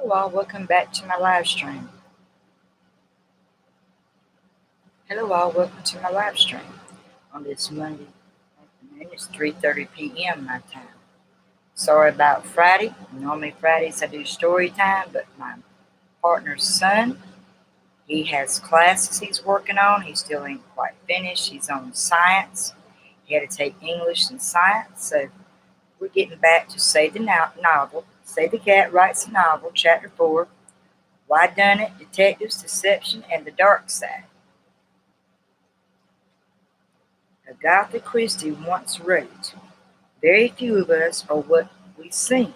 Hello all, welcome back to my live stream. Hello all, welcome to my live stream on this Monday afternoon. It's 3:30 p.m. my time. Sorry about Friday. Normally Fridays I do story time, but my partner's son, he has classes he's working on. He still ain't quite finished. He's on science. He had to take English and science, so we're getting back to Say the Novel. Say the Cat Writes a Novel, Chapter 4, Whydunit, Detectives, Deception, and the Dark Side. Agatha Christie once wrote, "Very few of us are what we seem.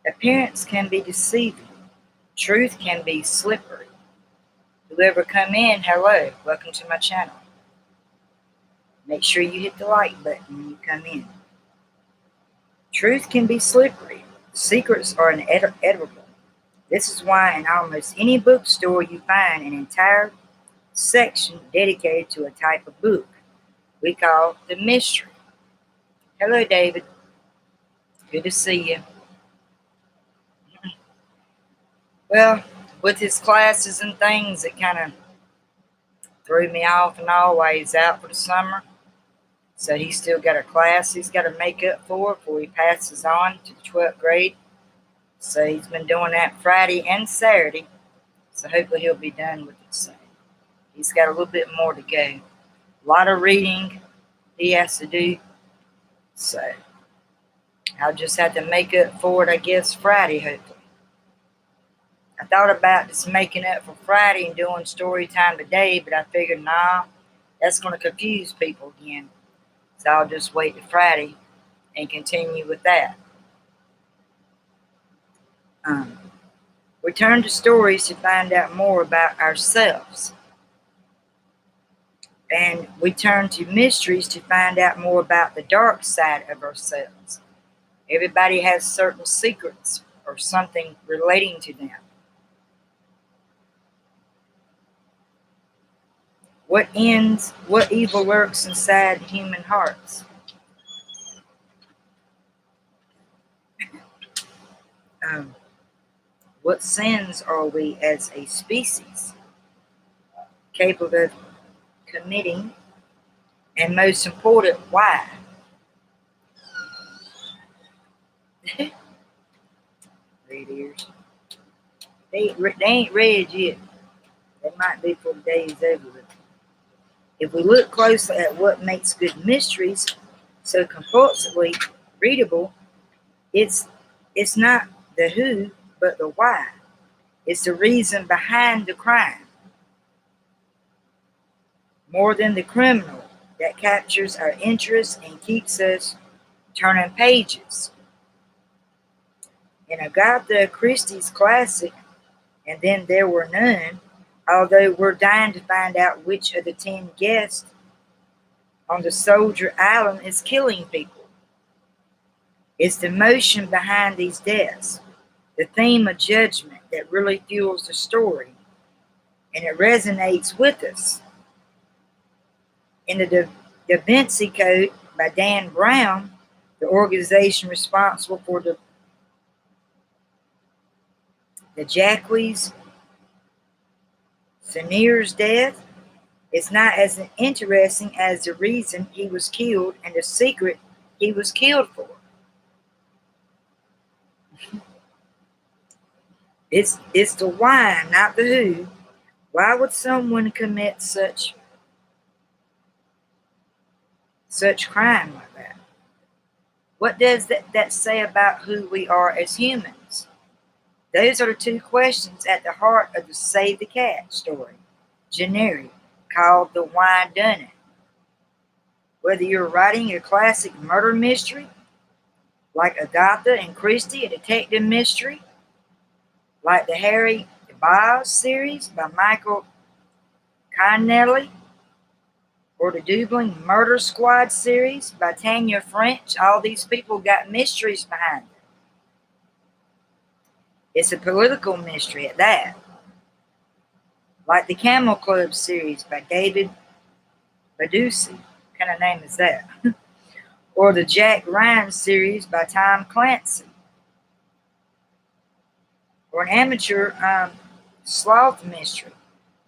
Appearance can be deceiving. Truth can be slippery. Whoever come in, hello, welcome to my channel. Make sure you hit the like button when you come in. Truth can be slippery. Secrets are inedible. This is why in almost any bookstore you find an entire section dedicated to a type of book we call the mystery." Hello, David. Good to see you. Well, with his classes and things, it kind of threw me off and always out for the summer. So he's still got a class he's got to make up for before he passes on to the 12th grade. So he's been doing that Friday and Saturday. So hopefully he'll be done with it soon. He's got a little bit more to go. A lot of reading he has to do. So I'll just have to make up for it, I guess, Friday, hopefully. I thought about just making up for Friday and doing story time today, but I figured, nah, that's going to confuse people again. So I'll just wait till Friday and continue with that. We turn to stories to find out more about ourselves. And we turn to mysteries to find out more about the dark side of ourselves. Everybody has certain secrets or something relating to them. What evil lurks inside human hearts? What sins are we as a species capable of committing? And most important, why? Red ears. They ain't red yet. They might be for the days over with. If we look closely at what makes good mysteries so compulsively readable, it's not the who, but the why. It's the reason behind the crime. More than the criminal that captures our interest and keeps us turning pages. In Agatha Christie's classic, And Then There Were None, although we're dying to find out which of the 10 guests on the Soldier Island is killing people. It's the emotion behind these deaths, the theme of judgment that really fuels the story, and it resonates with us. In the Da Vinci Code by Dan Brown, the organization responsible for the Jacques Senier's death, is not as interesting as the reason he was killed and the secret he was killed for. It's the why, not the who. Why would someone commit such crime like that? What does that say about who we are as humans? Those are the two questions at the heart of the Save the Cat story, generic, called the whydunit. Whether you're writing a classic murder mystery, like Agatha and Christie, a detective mystery, like the Harry Boz series by Michael Connelly, or the Dublin Murder Squad series by Tanya French, all these people got mysteries behind them. It's a political mystery at that. Like the Camel Club series by David Badusi. What kind of name is that? Or the Jack Ryan series by Tom Clancy. or an amateur sloth mystery,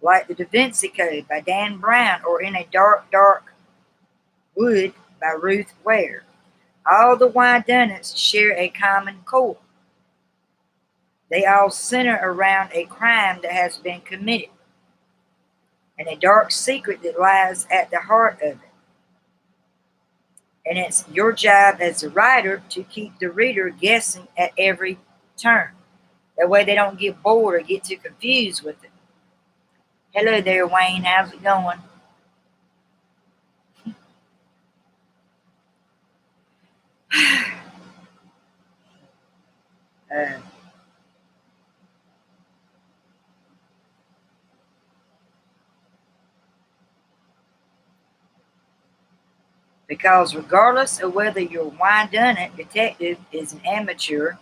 like The Da Vinci Code by Dan Brown, or In a Dark, Dark Wood by Ruth Ware. All the whydunits share a common core. They all center around a crime that has been committed and a dark secret that lies at the heart of it. And it's your job as a writer to keep the reader guessing at every turn. That way they don't get bored or get too confused with it. Hello there, Wayne. How's it going? uh, because regardless of whether your whodunit detective is an amateur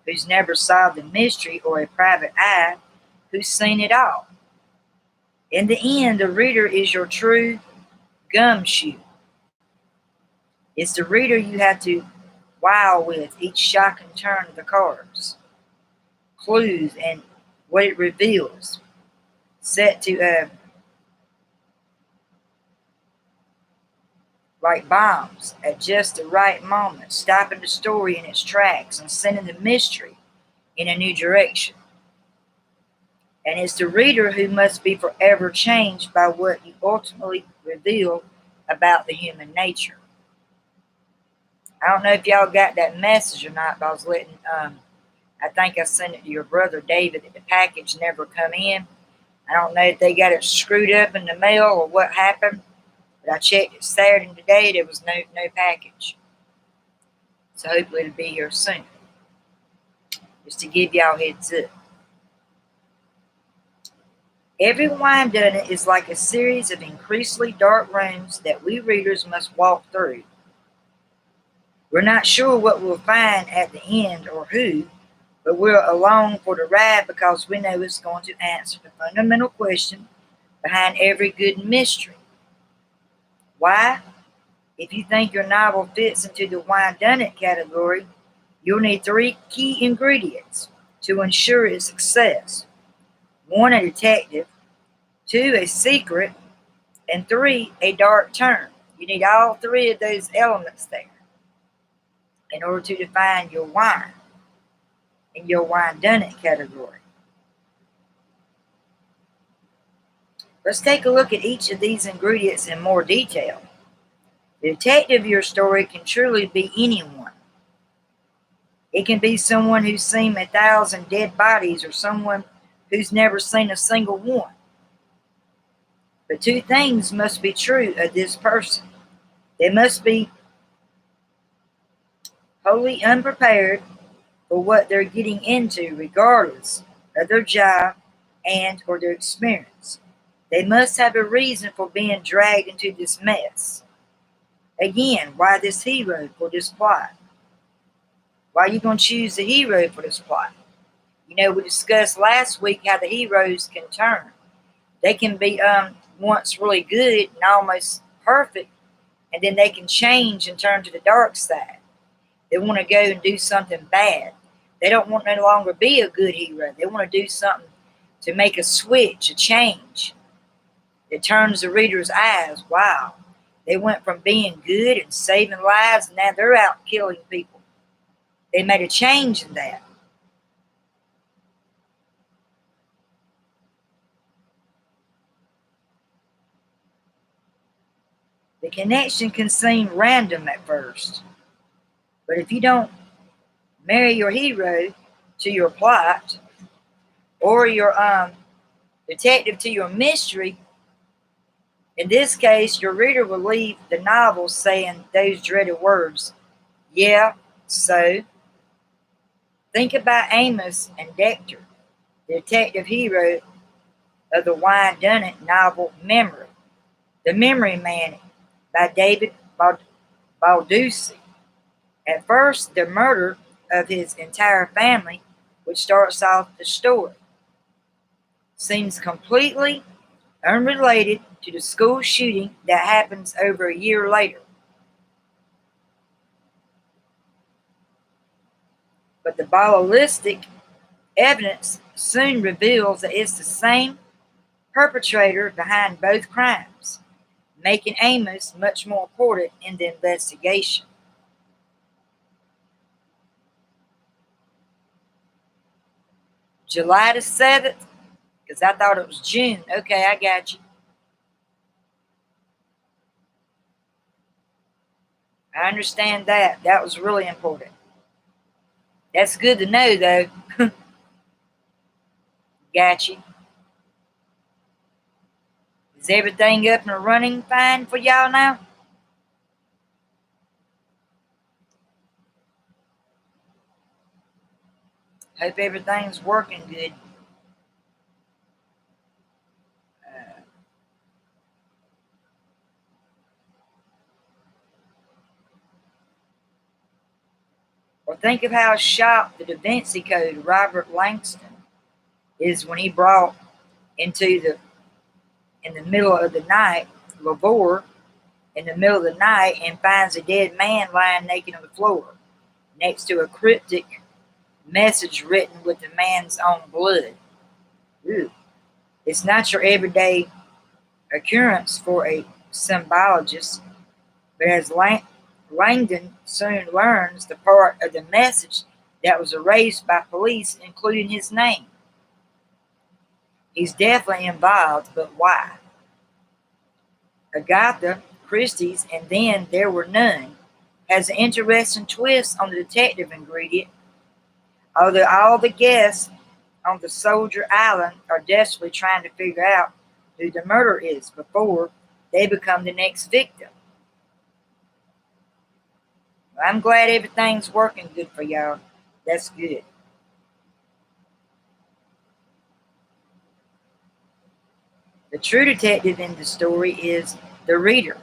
who's never solved a mystery or a private eye who's seen it all, in the end, the reader is your true gumshoe. It's the reader you have to wow with each shocking turn of the cards, clues, and what it reveals, set to like bombs at just the right moment, stopping the story in its tracks and sending the mystery in a new direction. And it's the reader who must be forever changed by what you ultimately reveal about the human nature. I don't know if y'all got that message or not, but I was letting, I think I sent it to your brother David that the package never come in. I don't know if they got it screwed up in the mail or what happened, but I checked it Saturday and today, there was no package. So hopefully it'll be here soon. Just to give y'all heads up. Every whodunit is like a series of increasingly dark rooms that we readers must walk through. We're not sure what we'll find at the end or who, but we're along for the ride because we know it's going to answer the fundamental question behind every good mystery. Why? If you think your novel fits into the whodunit category, you'll need 3 key ingredients to ensure its success. 1, a detective. 2, a secret. And 3, a dark turn. You need all 3 of those elements there in order to define your wine in your whodunit category. Let's take a look at each of these ingredients in more detail. The detective of your story can truly be anyone. It can be someone who's seen 1,000 dead bodies or someone who's never seen a single one. But 2 things must be true of this person. They must be wholly unprepared for what they're getting into, regardless of their job and or their experience. They must have a reason for being dragged into this mess. Again, why this hero for this plot? Why are you going to choose the hero for this plot? You know, we discussed last week how the heroes can turn. They can be once really good and almost perfect, and then they can change and turn to the dark side. They want to go and do something bad. They don't want to no longer be a good hero. They want to do something to make a switch, a change. It turns the reader's eyes. Wow. They went from being good and saving lives, and now they're out killing people. They made a change in that. The connection can seem random at first, but if you don't marry your hero to your plot or your detective to your mystery, in this case, your reader will leave the novel saying those dreaded words, yeah, so. Think about Amos and Dexter, the detective hero of the whodunit novel Memory, The Memory Man by David Balduzzi. At first, the murder of his entire family, which starts off the story, seems completely unrelated to the school shooting that happens over a year later. But the ballistic Evidence soon reveals that it's the same perpetrator behind both crimes, making Amos much more important in the investigation. July the 7th, because I thought it was June. Okay, I got you. I understand that. That was really important. That's good to know, though. Got you. Is everything up and running fine for y'all now? Hope everything's working good. Or think of how shocked the Da Vinci Code Robert Langston is when he brought in the middle of the night, Lavore, in the middle of the night, and finds a dead man lying naked on the floor, next to a cryptic message written with the man's own blood. Ew. It's not your everyday occurrence for a symbologist, but as Langdon soon learns, the part of the message that was erased by police, including his name. He's definitely involved, but why? Agatha Christie's And Then There Were None has an interesting twist on the detective ingredient, although all the guests on the Soldier Island are desperately trying to figure out who the murderer is before they become the next victim. I'm glad everything's working good for y'all. That's good. The true detective in the story is the reader.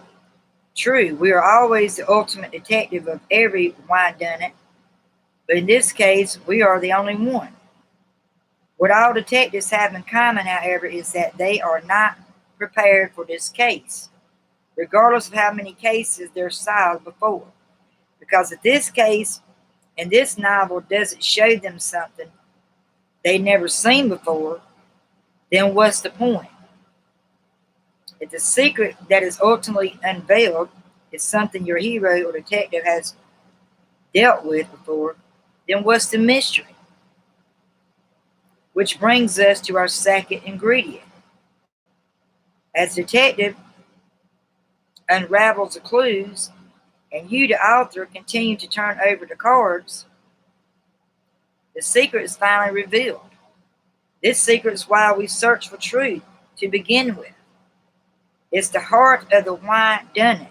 True, we are always the ultimate detective of every whydunit, but in this case, we are the only one. What all detectives have in common, however, is that they are not prepared for this case, regardless of how many cases they're solved before. Because if this case in this novel doesn't show them something they've never seen before, then what's the point? If the secret that is ultimately unveiled is something your hero or detective has dealt with before, then what's the mystery? Which brings us to our second ingredient. As the detective unravels the clues and you, the author, continue to turn over the cards, the secret is finally revealed. This secret is why we search for truth to begin with. It's the heart of the whydunit.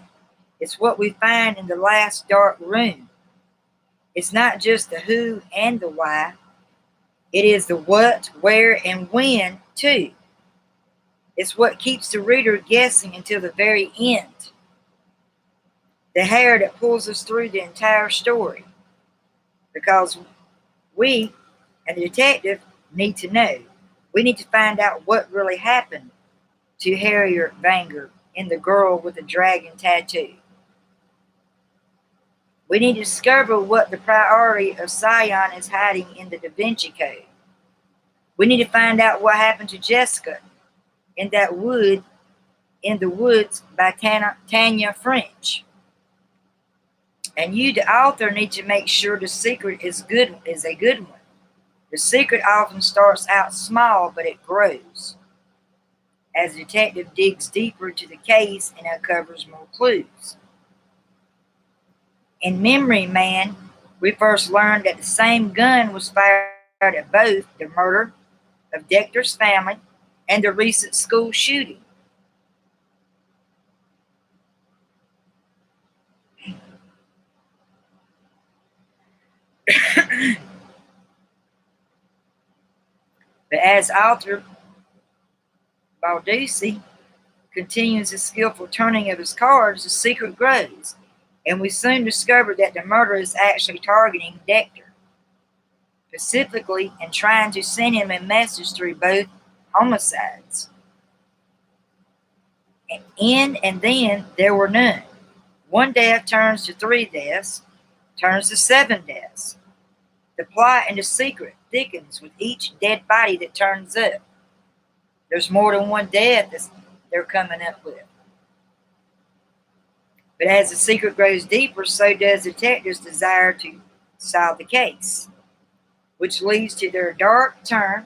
It's what we find in the last dark room. It's not just the who and the why. It is the what, where, and when, too. It's what keeps the reader guessing until the very end. The hair that pulls us through the entire story. Because we and the detective need to know. We need to find out what really happened to Harriet Vanger and the girl with the dragon tattoo. We need to discover what the priority of Sion is hiding in the Da Vinci Code. We need to find out what happened to Jessica in that wood in the woods by Tanya French. And you, the author, need to make sure the secret is a good one. The secret often starts out small, but it grows as the detective digs deeper into the case and uncovers more clues. In Memory Man, we first learned that the same gun was fired at both the murder of Dexter's family and the recent school shooting. But as author Baldussi continues his skillful turning of his cards, the secret grows, and we soon discover that the murderer is actually targeting Dexter, specifically and trying to send him a message through both homicides. And then there were none. One death turns to 3 deaths, turns to 7 deaths. The plot and the secret thickens with each dead body that turns up. There's more than one death that they're coming up with. But as the secret grows deeper, so does detectives' desire to solve the case, which leads to their dark turn.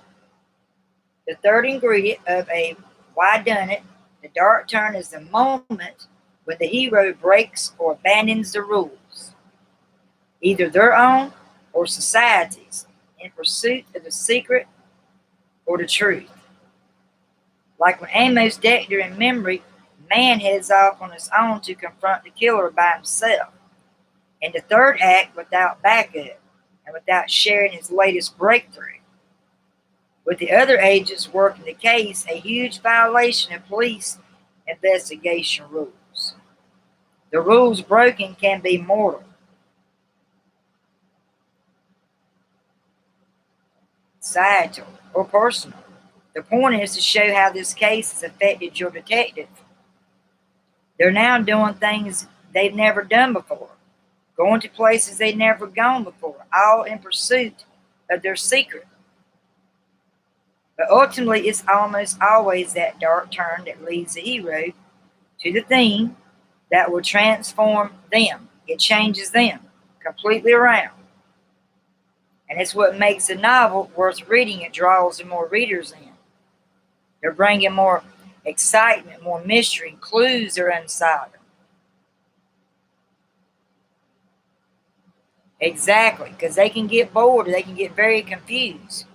The third ingredient of a whydunit, the dark turn, is the moment when the hero breaks or abandons the rules, either their own or society's, in pursuit of the secret or the truth. Like when Amos, Dexter, and Memory, man heads off on his own to confront the killer by himself. In the third act, without backup and without sharing his latest breakthrough. With the other agents working the case, a huge violation of police investigation rules. The rules broken can be mortal. Societal, or personal. The point is to show how this case has affected your detective. They're now doing things they've never done before, going to places they've never gone before, all in pursuit of their secret. But ultimately, it's almost always that dark turn that leads the hero to the thing that will transform them. It changes them completely around. And it's what makes a novel worth reading. It draws more readers in. They're bringing more excitement, more mystery, clues are unsolved. Exactly, because they can get bored, they can get very confused.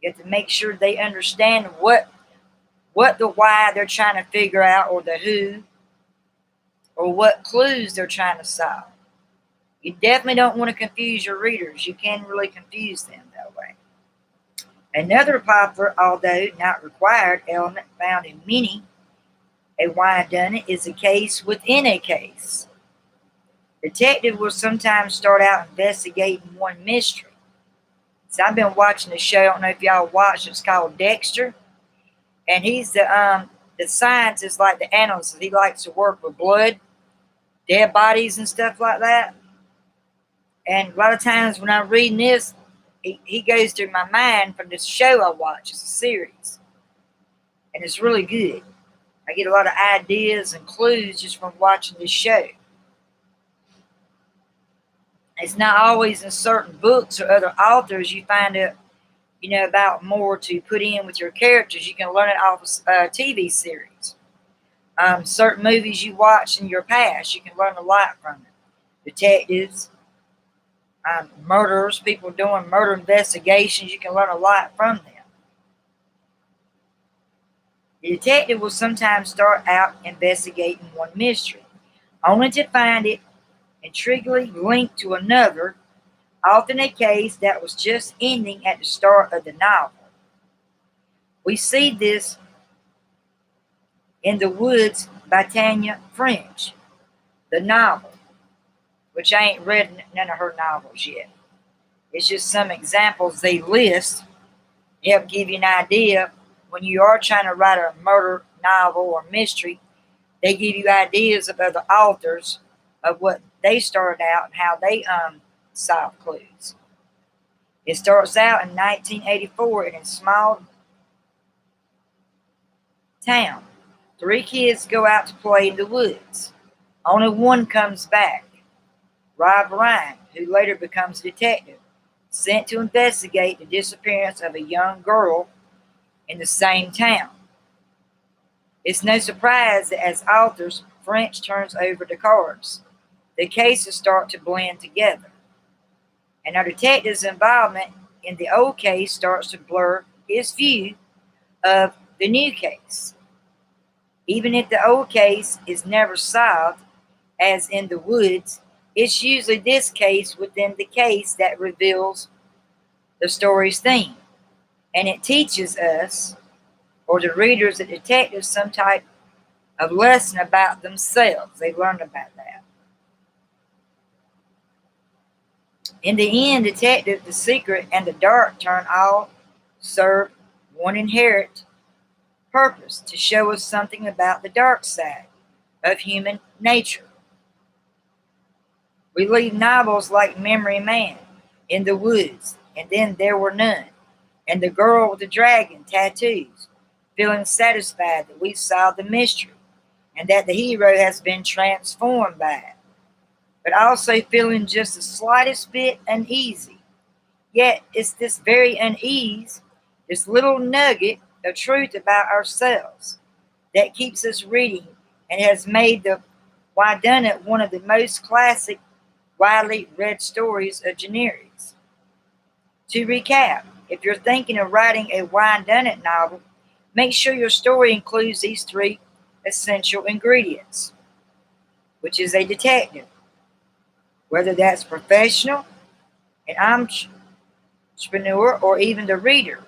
You have to make sure they understand what the why they're trying to figure out, or the who, or what clues they're trying to solve. You definitely don't want to confuse your readers. You can really confuse them that way. Another popular, although not required, element found in many a whodunit is a case within a case. Detective will sometimes start out investigating one mystery. So I've been watching the show. I don't know if y'all watched. It's called Dexter, and he's the scientist, like the analyst. He likes to work with blood, dead bodies, and stuff like that. And a lot of times when I'm reading this, he goes through my mind from this show I watch. It's a series, and it's really good. I get a lot of ideas and clues just from watching this show. It's not always in certain books or other authors you find out, about more to put in with your characters. You can learn it off a TV series. Certain movies you watched in your past, you can learn a lot from it. Detectives, murderers, people doing murder investigations, you can learn a lot from them. The detective will sometimes start out investigating one mystery, only to find it intriguingly linked to another, often a case that was just ending at the start of the novel. We see this in The Woods by Tanya French, the novel, which I ain't read none of her novels yet. It's just some examples they list to help give you an idea. When you are trying to write a murder novel or mystery, they give you ideas of other authors of what they started out and how they solve clues. It starts out in 1984 in a small town. 3 kids go out to play in the woods. Only one comes back. Rob Ryan, who later becomes a detective, sent to investigate the disappearance of a young girl in the same town. It's no surprise that as authors, French turns over the cards. The cases start to blend together. And our detective's involvement in the old case starts to blur his view of the new case. Even if the old case is never solved, as in The Woods, it's usually this case within the case that reveals the story's theme. And it teaches us, or the readers, the detectives, some type of lesson about themselves. They learn about that. In the end, detective, the secret, and the dark turn all serve one inherent purpose: to show us something about the dark side of human nature. We read novels like Memory Man, In the Woods, and then there were none. And the girl with the dragon tattoos, feeling satisfied that we solved the mystery and that the hero has been transformed by it, but also feeling just the slightest bit uneasy. Yet it's this very unease, this little nugget of truth about ourselves, that keeps us reading and has made the whydunit one of the most classic, widely read stories of genres. To recap, if you're thinking of writing a whydunit novel, make sure your story includes these three essential ingredients, which is a detective, whether that's professional, an entrepreneur, or even the reader.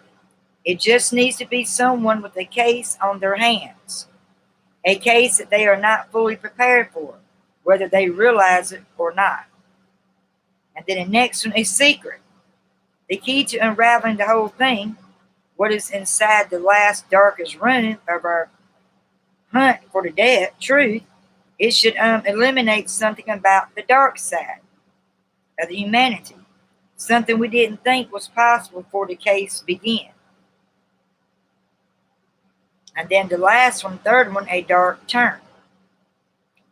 It just needs to be someone with a case on their hands, a case that they are not fully prepared for, whether they realize it or not. And then the next one is secret. The key to unraveling the whole thing, what is inside the last darkest room of our hunt for the truth, it should eliminate something about the dark side of the humanity, something we didn't think was possible before the case began. And then the last one, third one, a dark turn.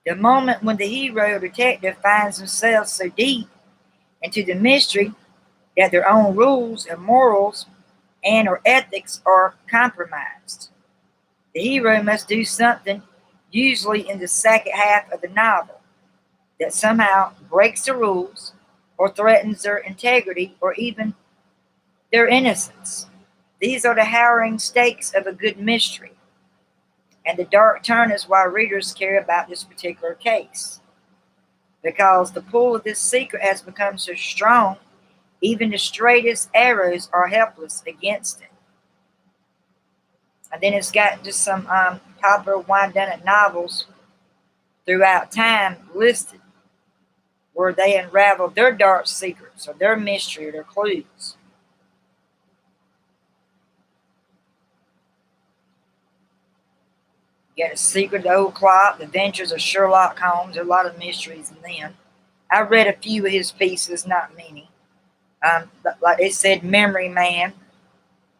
The moment when the hero or detective finds themselves so deep into the mystery that their own rules and morals and or ethics are compromised. The hero must do something, usually in the second half of the novel, that somehow breaks the rules or threatens their integrity or even their innocence. These are the harrowing stakes of a good mystery. And the dark turn is why readers care about this particular case. Because the pull of this secret has become so strong, even the straightest arrows are helpless against it. And then it's got just some popular whodunit novels throughout time listed where they unravel their dark secrets or their mystery or their clues. You got A Secret of the Old Clock, The Adventures of Sherlock Holmes. There are a lot of mysteries in them. I read a few of his pieces, not many. Like they said, Memory Man,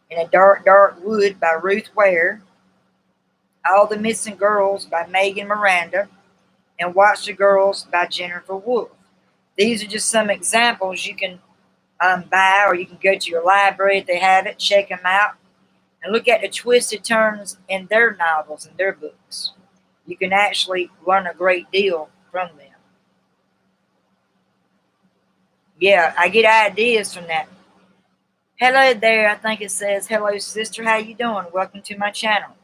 In a Dark, Dark Wood by Ruth Ware, All the Missing Girls by Megan Miranda, and Watch the Girls by Jennifer Wolfe. These are just some examples you can buy, or you can go to your library if they have it, check them out, and look at the twisted turns in their novels and their books. You can actually learn a great deal from them. Yeah, I get ideas from that. Hello there, I think it says, hello sister, how you doing? Welcome to my channel.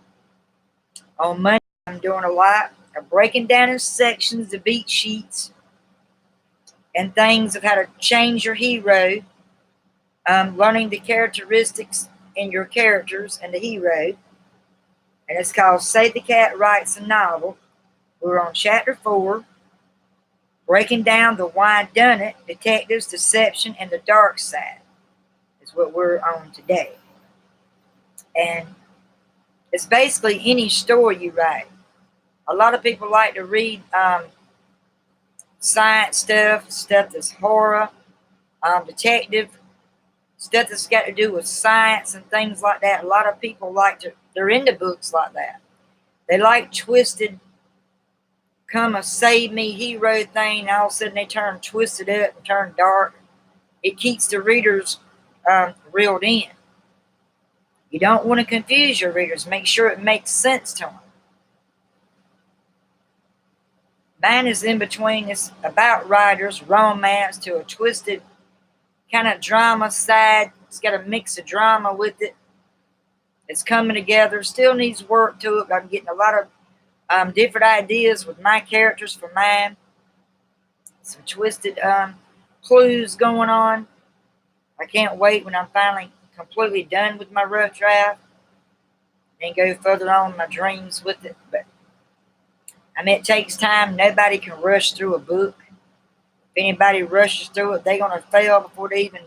On Monday, I'm doing a lot of breaking down in sections the beat sheets and things of how to change your hero, learning the characteristics in your characters and the hero. And it's called Say the Cat Writes a Novel. We're on chapter 4, breaking down the whodunit, detectives, deception, and the dark side is what we're on today. And it's basically any story you write. A lot of people like to read science stuff that's horror, detective, stuff that's got to do with science and things like that. A lot of people they're into books like that. They like twisted, come a save me hero thing, and all of a sudden they turn twisted up and turn dark. It keeps the readers reeled in. You don't want to confuse your readers. Make sure it makes sense to them. Mine is in between. It's about writers, romance to a twisted kind of drama side. It's got a mix of drama with it. It's coming together. Still needs work to it. I'm getting a lot of different ideas with my characters for mine. Some twisted clues going on. I can't wait when I'm finally completely done with my rough draft and go further on my dreams with it. But I mean, it takes time. Nobody can rush through a book. If anybody rushes through it, they're going to fail before they even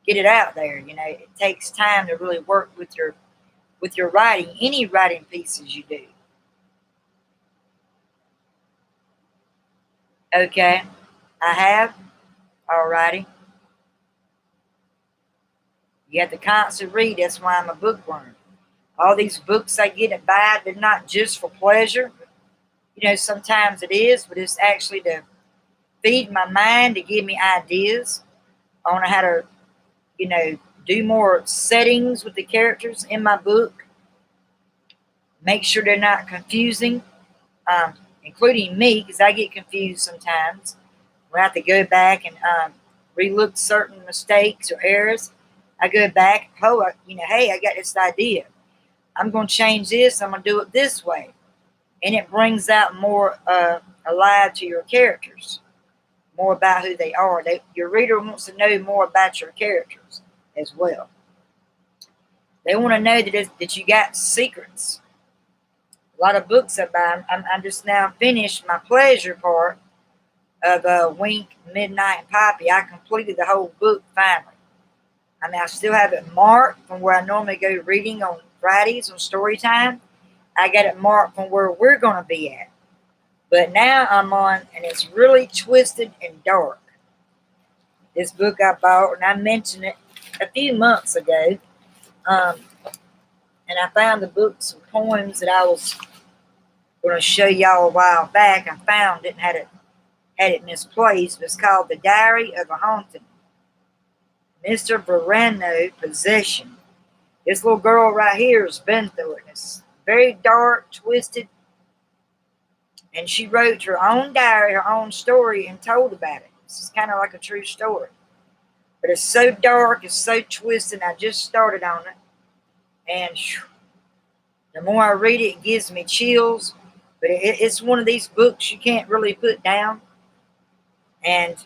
get it out there. You know, it takes time to really work with your writing, any writing pieces you do. Okay, I have. Alrighty. You have to constantly read. That's why I'm a bookworm. All these books I get and buy, they're not just for pleasure. You know, sometimes it is, but it's actually to feed my mind, to give me ideas on how to, you know, do more settings with the characters in my book. Make sure they're not confusing, including me, because I get confused sometimes. When I have to go back and relook certain mistakes or errors, I go back. Oh, hey, I got this idea. I'm going to change this. I'm going to do it this way, and it brings out more alive to your characters, more about who they are. Your reader wants to know more about your characters as well. They want to know that you got secrets. A lot of books I buy. I'm just now finished my pleasure part of Wink, Midnight, and Poppy. I completed the whole book finally. I mean, I still have it marked from where I normally go reading on Fridays on story time. I got it marked from where we're going to be at. But now I'm on, and it's really twisted and dark. This book I bought, and I mentioned it a few months ago. And I found the book, some poems that I was going to show y'all a while back. I found it and had it misplaced. It's called The Diary of a Haunted Mr. Verano Possession. This little girl right here has been through it. It's very dark, twisted, and she wrote her own diary, her own story, and told about it. It's kind of like a true story. But it's so dark, it's so twisted, I just started on it. And the more I read it, it gives me chills. But it's one of these books you can't really put down. And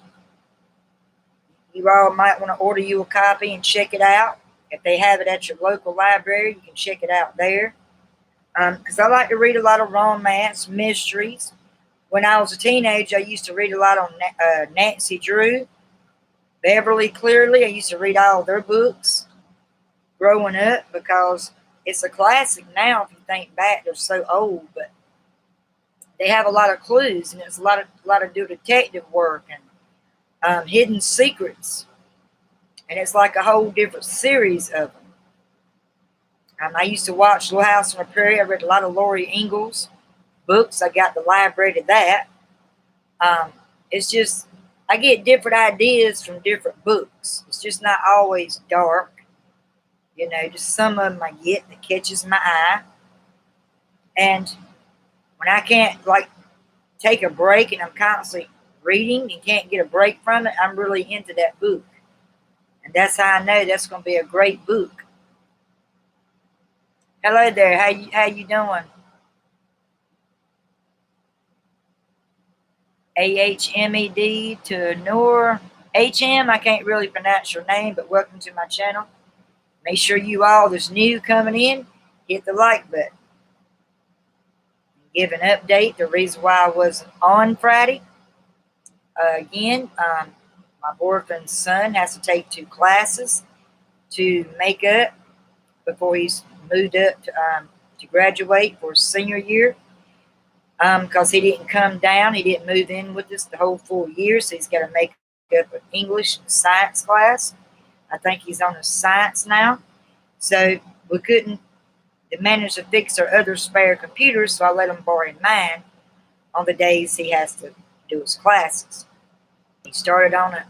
you all might want to order you a copy and check it out. If they have it at your local library, you can check it out there. Because I like to read a lot of romance, mysteries. When I was a teenager, I used to read a lot on Nancy Drew, Beverly Clearly. I used to read all their books growing up because it's a classic now. If you think back, they're so old, but they have a lot of clues, and it's a lot of detective work and hidden secrets, and it's like a whole different series of them. I used to watch Little House on the Prairie. I read a lot of Lori Ingalls books. I got the library to that. It's just I get different ideas from different books. It's just not always dark. You know, just some of them I get that catches my eye. And when I can't, like, take a break and I'm constantly reading and can't get a break from it, I'm really into that book. And that's how I know that's going to be a great book. Hello there. How you doing? AHMED to Noor. HM, I can't really pronounce your name, but welcome to my channel. Make sure you all that's new coming in, hit the like button. Give an update, the reason why I wasn't on Friday. Again, my boyfriend's son has to take 2 classes to make up before he's moved up to graduate for his senior year. Because he didn't come down, he didn't move in with us the whole full year, so he's got to make up an English and science class. I think he's on his science now. So we couldn't manage to fix our other spare computers, so I let him borrow mine on the days he has to do his classes. He started on it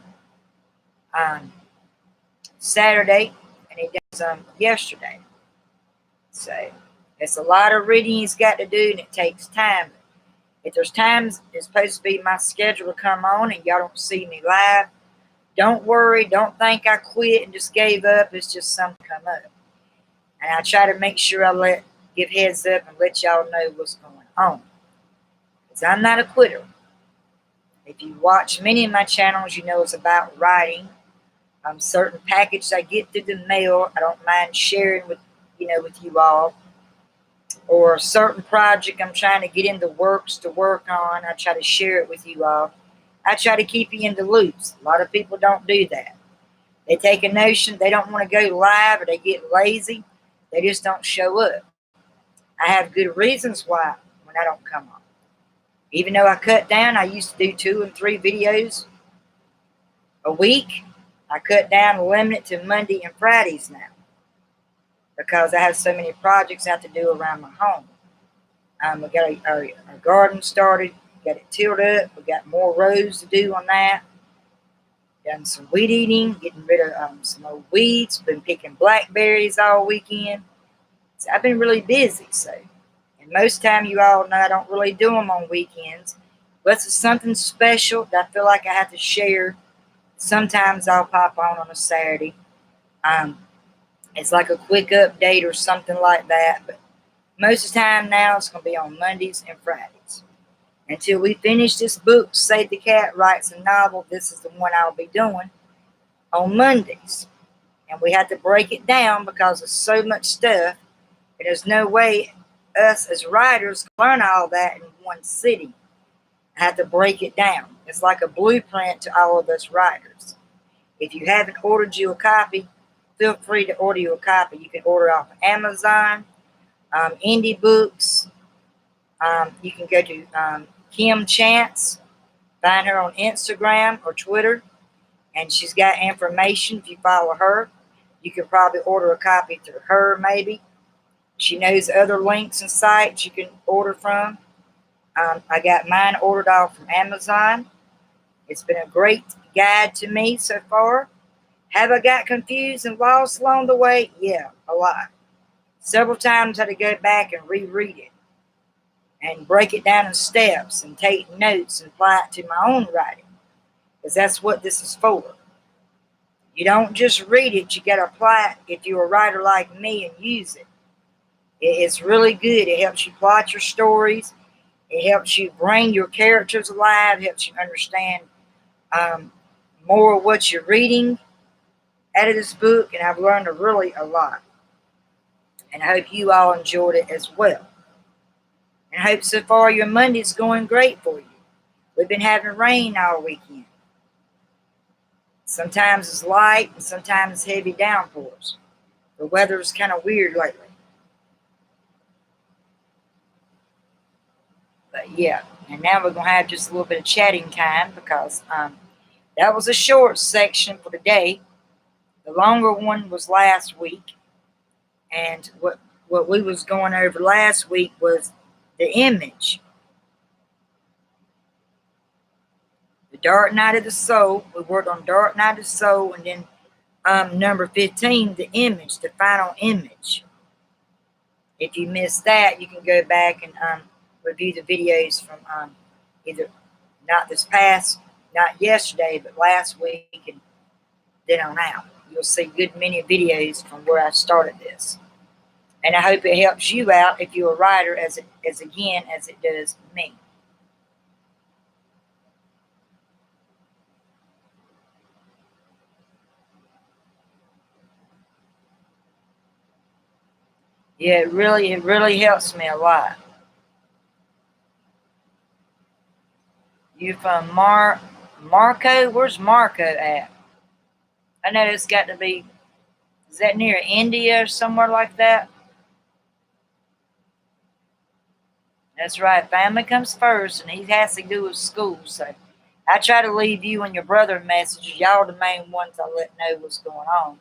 Saturday, and he does yesterday. So it's a lot of reading he's got to do, and it takes time. If there's times it's supposed to be my schedule to come on and y'all don't see me live, don't worry. Don't think I quit and just gave up. It's just something come up. And I try to make sure I give heads up and let y'all know what's going on. Because I'm not a quitter. If you watch many of my channels, you know it's about writing. Certain packages I get through the mail, I don't mind sharing with you all. Or a certain project I'm trying to get in the works to work on, I try to share it with you all. I try to keep you in the loops. A lot of people don't do that. They take a notion, they don't want to go live, or they get lazy. They just don't show up. I have good reasons why when I don't come on. Even though I cut down, I used to do 2 and 3 videos a week. I cut down and limit it to Monday and Fridays now because I have so many projects I have to do around my home. We got our garden started, got it tilled up. We got more rows to do on that. Done some weed eating, getting rid of some old weeds. Been picking blackberries all weekend. So I've been really busy. So, and most time you all know I don't really do them on weekends. But it's something special that I feel like I have to share. Sometimes I'll pop on a Saturday. Um, it's like a quick update or something like that. But most of the time now it's going to be on Mondays and Fridays. Until we finish this book, Save the Cat Writes a Novel, this is the one I'll be doing on Mondays. And we have to break it down because there's so much stuff. And there's no way us as writers can learn all that in one sitting. I have to break it down. It's like a blueprint to all of us writers. If you haven't ordered you a copy, feel free to order you a copy. You can order off of Amazon, Indie Books. You can go to Kim Chance, find her on Instagram or Twitter, and she's got information. If you follow her, you can probably order a copy through her maybe. She knows other links and sites you can order from. I got mine ordered off from Amazon. It's been a great guide to me so far. Have I got confused and lost along the way? Yeah, a lot. Several times I had to go back and reread it and break it down in steps and take notes and apply it to my own writing, because that's what this is for. You don't just read it, you got to apply it if you're a writer like me and use it. It's really good. It helps you plot your stories. It helps you bring your characters alive. It helps you understand more of what you're reading out of this book, and I've learned really a lot. And I hope you all enjoyed it as well. And I hope so far your Monday's going great for you. We've been having rain all weekend. Sometimes it's light and sometimes heavy downpours. The weather's kind of weird lately. But yeah, and now we're going to have just a little bit of chatting time because that was a short section for today. The longer one was last week. And what we was going over last week was the image. The Dark Night of the Soul. We worked on Dark Night of the Soul, and then number 15, the image, the final image. If you missed that, you can go back and review the videos from either not yesterday, but last week, and then on out. You'll see good many videos from where I started this. And I hope it helps you out if you're a writer as it does me. Yeah, it really helps me a lot. You from Marco? Where's Marco at? I know it's got to be, is that near India or somewhere like that? That's right, family comes first, and he has to do with school, so I try to leave you and your brother messages. Y'all are the main ones I let know what's going on.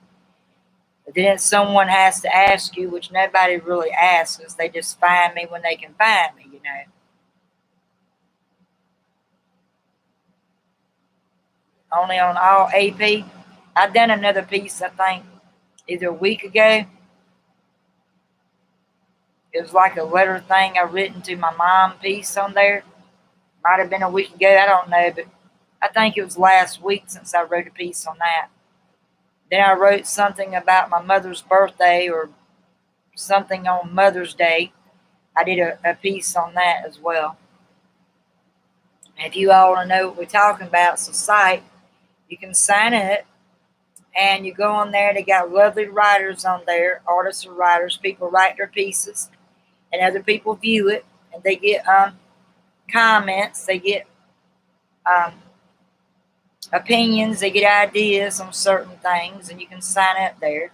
But then someone has to ask you, which nobody really asks. They just find me when they can find me, you know. Only on all AP. I've done another piece, I think, either a week ago. It was like a letter thing I written to my mom piece on there. Might have been a week ago, I don't know, but I think it was last week since I wrote a piece on that. Then I wrote something about my mother's birthday or something on Mother's Day. I did a piece on that as well. And if you all want to know what we're talking about, it's a site. You can sign up and you go on there. They got lovely writers on there, artists or writers. People write their pieces and other people view it, and they get comments. They get opinions. They get ideas on certain things, and you can sign up there.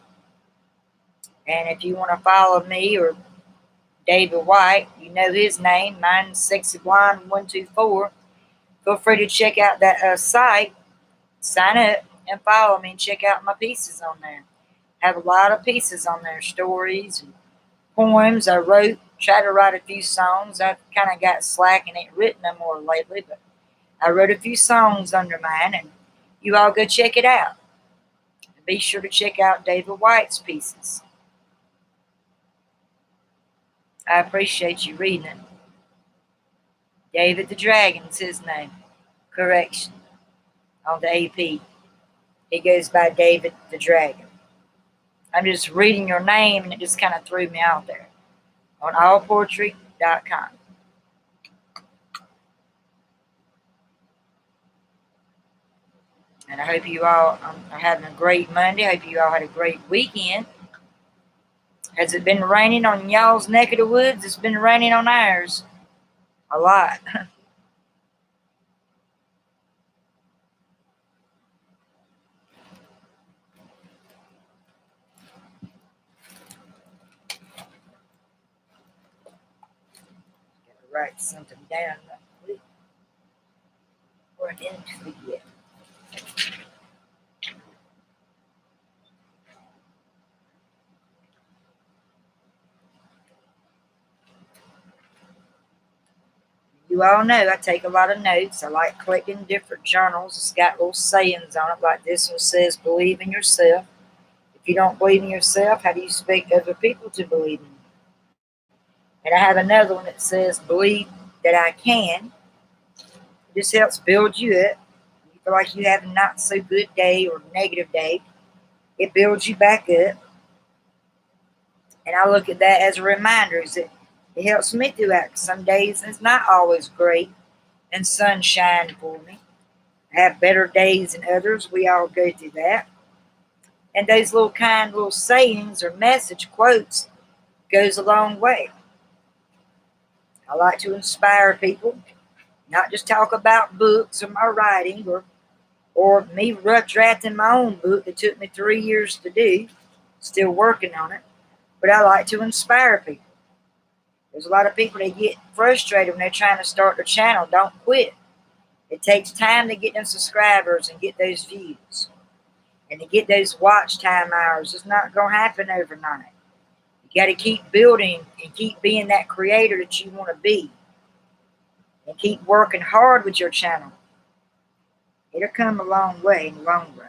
And if you want to follow me or David White, you know his name. Mine's Sexy Blonde 124. Feel free to check out that site. Sign up. and follow me and check out my pieces on there. I have a lot of pieces on there, stories and poems I wrote. Tried to write a few songs. I've kind of got slack and ain't written no more lately, but I wrote a few songs under mine, and you all go check it out. And be sure to check out David White's pieces. I appreciate you reading it. David the Dragon's his name. Correction. On the AP. He goes by David the Dragon. I'm just reading your name and it just kind of threw me out there. On allpoetry.com. And I hope you all are having a great Monday. I hope you all had a great weekend. Has it been raining on y'all's neck of the woods? It's been raining on ours. A lot. Gotta write something down or I didn't forget. You all know I take a lot of notes. I like collecting different journals. It's got little sayings on it, like this one says, believe in yourself. If you don't believe in yourself, how do you expect other people to believe in you? And I have another one that says, believe that I can. It just helps build you up. You feel like you have a not so good day or negative day, it builds you back up. And I look at that as a reminder. It helps me throughout. Some days it's not always great and sunshine for me. I have better days than others. We all go through that. And those little kind little sayings or message quotes goes a long way. I like to inspire people, not just talk about books or my writing or me rough drafting my own book that took me 3 years to do, still working on it. But I like to inspire people. There's a lot of people that get frustrated when they're trying to start their channel. Don't quit. It takes time to get them subscribers and get those views. And to get those watch time hours. It's not going to happen overnight. You got to keep building and keep being that creator that you want to be. And keep working hard with your channel. It'll come a long way in the long run.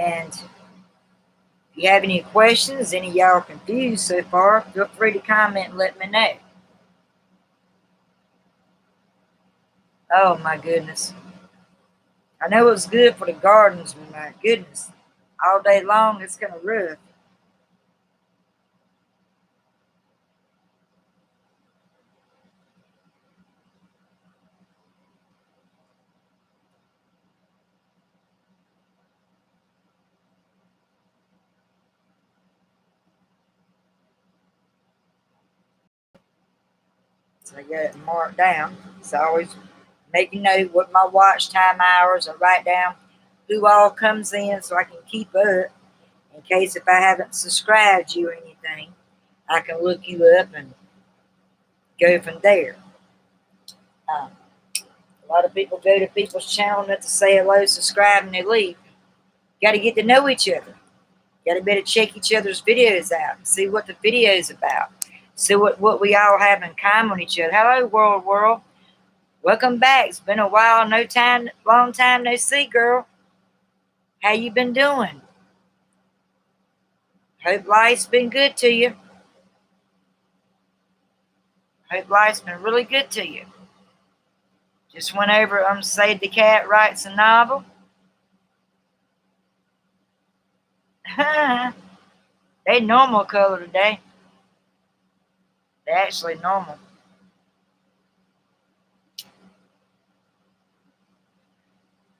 And if you have any questions, any of y'all are confused so far, feel free to comment and let me know. Oh my goodness. I know it's good for the gardens, but my goodness. All day long it's going to rough. So I got it marked down. So I always make a note what my watch time hours and write down who all comes in so I can keep up in case if I haven't subscribed you or anything, I can look you up and go from there. A lot of people go to people's channel not to say hello, subscribe, and they leave. Got to get to know each other. Got to be able to check each other's videos out and see what the video's about. See what we all have in common with each other. Hello, world. Welcome back. It's been a while, long time no see, girl. How you been doing? Hope life's been good to you. Hope life's been really good to you. Just went over Save the Cat Writes a Novel. They normal color today. They're actually normal.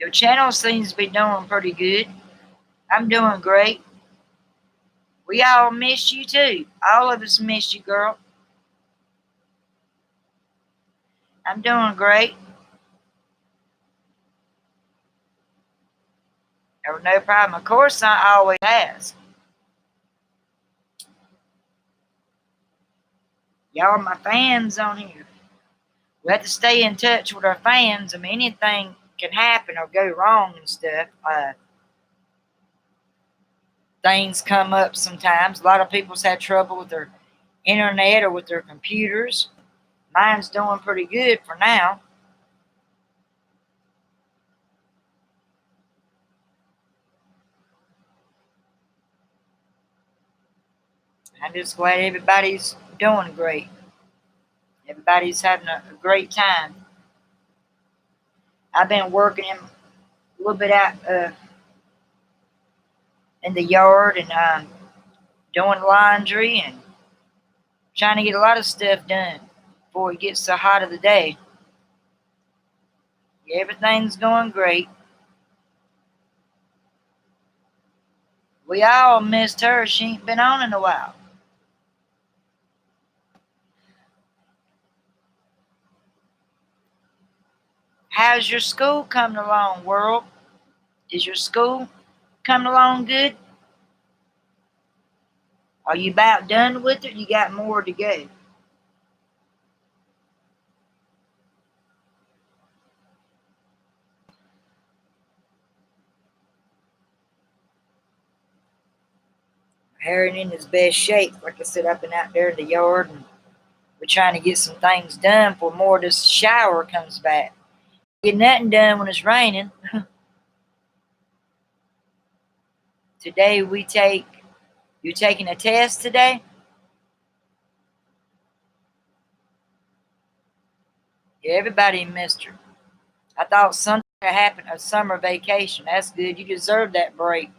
Your channel seems to be doing pretty good. I'm doing great. We all miss you too. All of us miss you, girl. I'm doing great. Oh, no problem. Of course, I always has. Y'all are my fans on here. We have to stay in touch with our fans. I mean, anything can happen or go wrong and stuff. Things come up sometimes. A lot of people's had trouble with their internet or with their computers. Mine's doing pretty good for now. I'm just glad everybody's doing great. Everybody's having a great time. I've been working a little bit out in the yard and doing laundry and trying to get a lot of stuff done before it gets so hot of the day. Everything's going great. We all missed her. She ain't been on in a while. How's your school coming along, world? Is your school coming along good? Are you about done with it? You got more to go? Harry in his best shape. Like I said, I've been out there in the yard and we're trying to get some things done before more of this shower comes back. Get nothing done when it's raining. Today you taking a test today? Yeah, everybody missed her. I thought something had happened, a summer vacation. That's good. You deserve that break.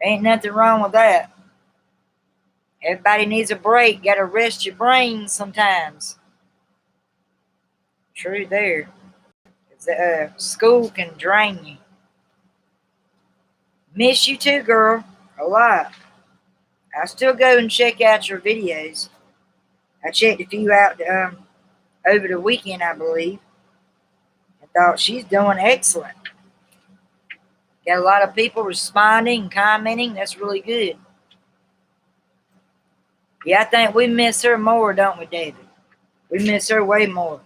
Ain't nothing wrong with that. Everybody needs a break. Gotta rest your brain sometimes. True there. School can drain you. Miss you too, girl. A lot. I still go and check out your videos. I checked a few out over the weekend, I believe. I thought she's doing excellent. Got a lot of people responding and commenting. That's really good. Yeah, I think we miss her more, don't we, David? We miss her way more.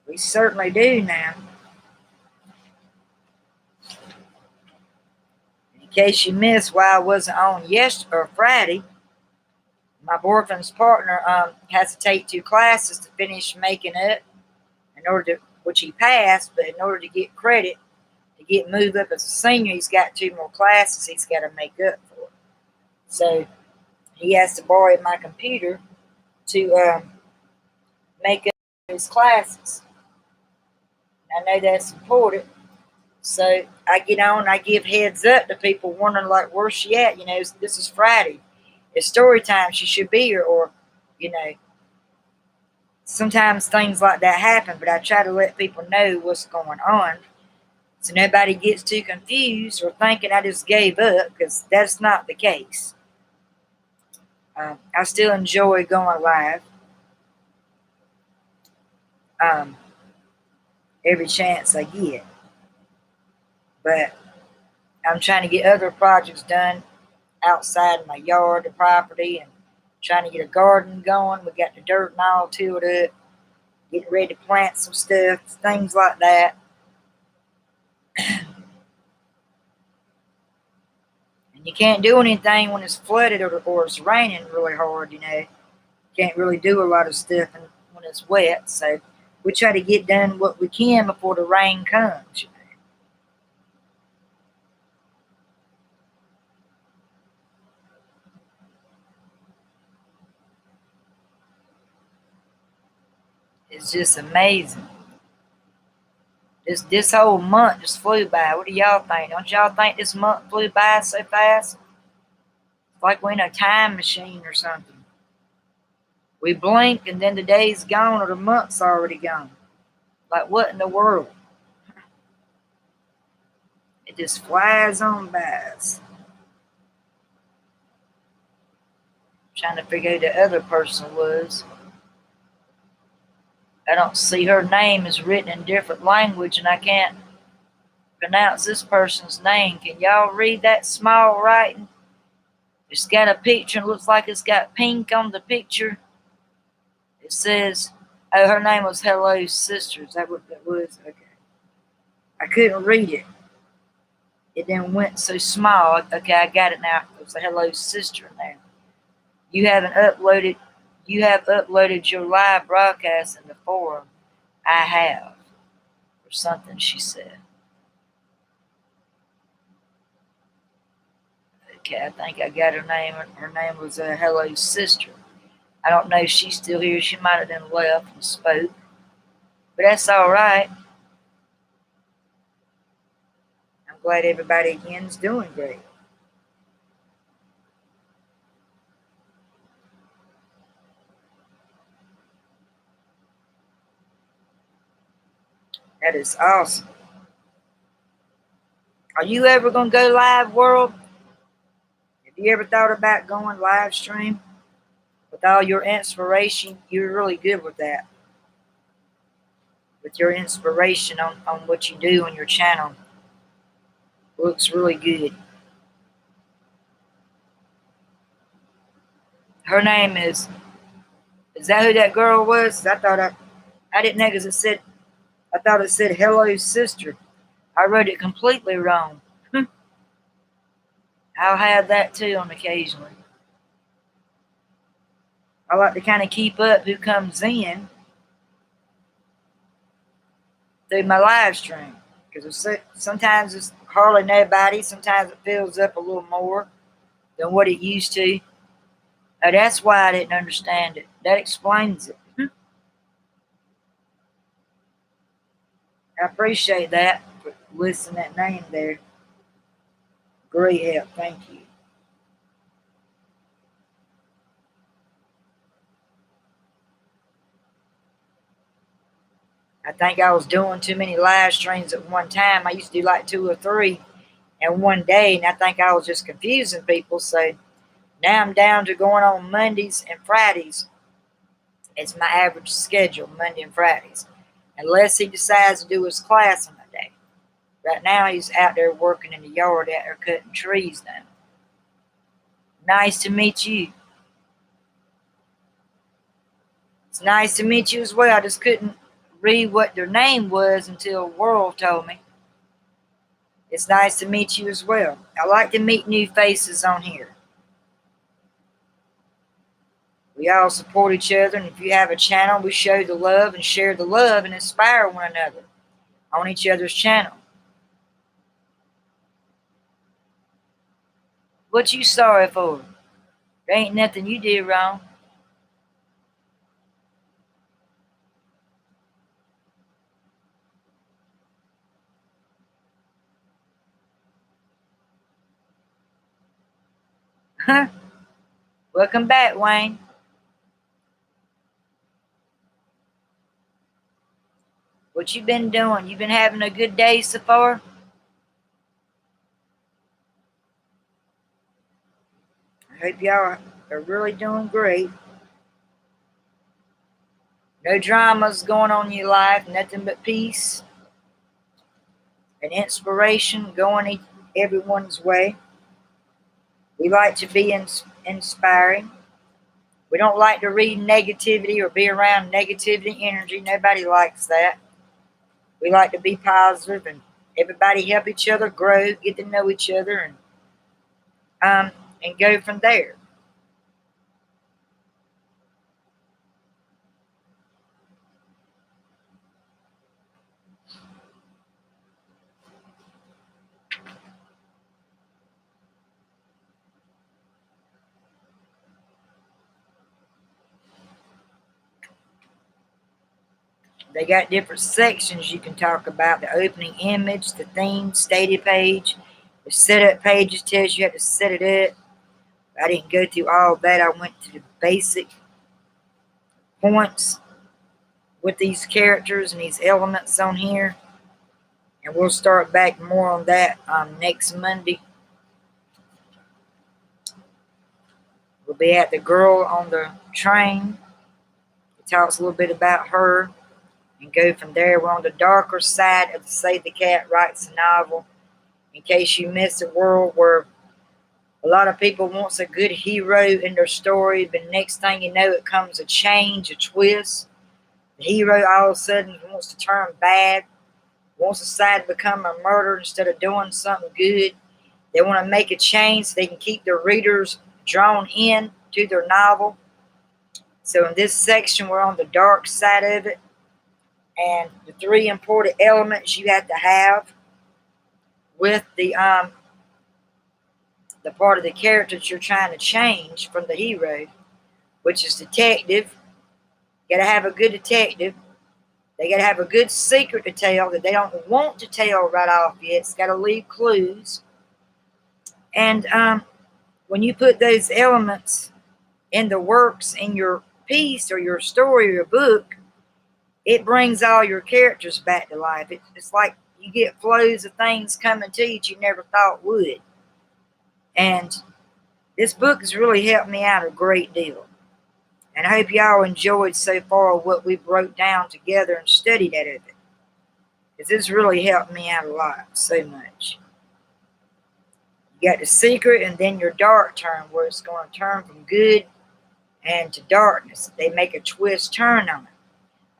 We certainly do now. In case you missed why I wasn't on yesterday or Friday, my boyfriend's partner has to take 2 classes to finish making up in order to, which he passed, but in order to get credit to get moved up as a senior, he's got 2 more classes he's got to make up for. So he has to borrow my computer to make up his classes. I know that's important. So I get on, I give heads up to people wondering like, where's she at? You know, this is Friday. It's story time. She should be here. Or, you know, sometimes things like that happen, but I try to let people know what's going on so nobody gets too confused or thinking I just gave up, because that's not the case. I still enjoy going live every chance I get. But I'm trying to get other projects done outside of my yard, the property, and trying to get a garden going. We got the dirt and all tilled up, getting ready to plant some stuff, things like that. And you can't do anything when it's flooded or it's raining really hard, you know. Can't really do a lot of stuff when it's wet. So we try to get done what we can before the rain comes, you know. It's just amazing. This whole month just flew by. What do y'all think? Don't y'all think this month flew by so fast? It's like we're in a time machine or something. We blink and then the day's gone or the month's already gone. Like what in the world? It just flies on by us. Trying to figure out who the other person was. I don't see her name is written in different language and I can't pronounce this person's name. Can y'all read that small writing? It's got a picture. It looks like it's got pink on the picture. It says, oh, her name was Hello Sister. Is that what that was? Okay. I couldn't read it. It then went so small. Okay, I got it now. It was a Hello Sister in there. You have uploaded your live broadcast in the forum. I have. Or something she said. Okay, I think I got her name. Her name was Hello Sister. I don't know if she's still here. She might have been left and spoke. But that's all right. I'm glad everybody again's doing great. That is awesome. Are you ever going to go live, world? Have you ever thought about going live stream? With all your inspiration, you're really good with that. With your inspiration on what you do on your channel. Looks really good. Her name is that who that girl was? I didn't know because I thought it said Hello Sister. I wrote it completely wrong. I'll have that too on occasionally. I like to kind of keep up who comes in through my live stream. Because sometimes it's hardly nobody. Sometimes it fills up a little more than what it used to. Now that's why I didn't understand it. That explains it. I appreciate that for listing that name there. Great help. Thank you. I think I was doing too many live streams at one time. I used to do like 2 or 3 in one day, and I think I was just confusing people. So now I'm down to going on Mondays and Fridays. It's my average schedule, Monday and Fridays. Unless he decides to do his class on that day. Right now he's out there working in the yard out there cutting trees down. Nice to meet you. It's nice to meet you as well. I just couldn't read what their name was until World told me. It's nice to meet you as well. I like to meet new faces on here. We all support each other, and if you have a channel, we show the love and share the love and inspire one another on each other's channel. What you sorry for? There ain't nothing you did wrong. Huh? Welcome back, Wayne. What you been doing? You been having a good day so far? I hope y'all are really doing great. No dramas going on in your life, nothing but peace and inspiration going everyone's way. We like to be inspiring. We don't like to read negativity or be around negativity energy. Nobody likes that. We like to be positive and everybody help each other grow, get to know each other, and go from there. They got different sections you can talk about. The opening image, the theme, stated page, the setup pages tells you how to set it up. I didn't go through all that. I went to the basic points with these characters and these elements on here. And we'll start back more on that next Monday. We'll be at the girl on the train. It talks a little bit about her. And go from there. We're on the darker side of the Save the Cat Writes a Novel. In case you missed a world where A lot of people wants a good hero in their story, but next thing you know, it comes a change, a twist. The hero all of a sudden wants to turn bad, wants to decide to become a murderer instead of doing something good. They want to make a change so they can keep their readers drawn in to their novel. So in this section, we're on the dark side of it. And the three important elements you have to have with the part of the character that you're trying to change from the hero, which is detective. You gotta have a good detective. They gotta have a good secret to tell that they don't want to tell right off yet. It's gotta leave clues. And when you put those elements in the works in your piece or your story or your book, it brings all your characters back to life. It's like you get flows of things coming to you that you never thought would. And this book has really helped me out a great deal. And I hope y'all enjoyed so far what we broke down together and studied out of it. Because this really helped me out a lot, so much. You got the secret and then your dark turn, where it's going to turn from good and to darkness. They make a twist turn on it.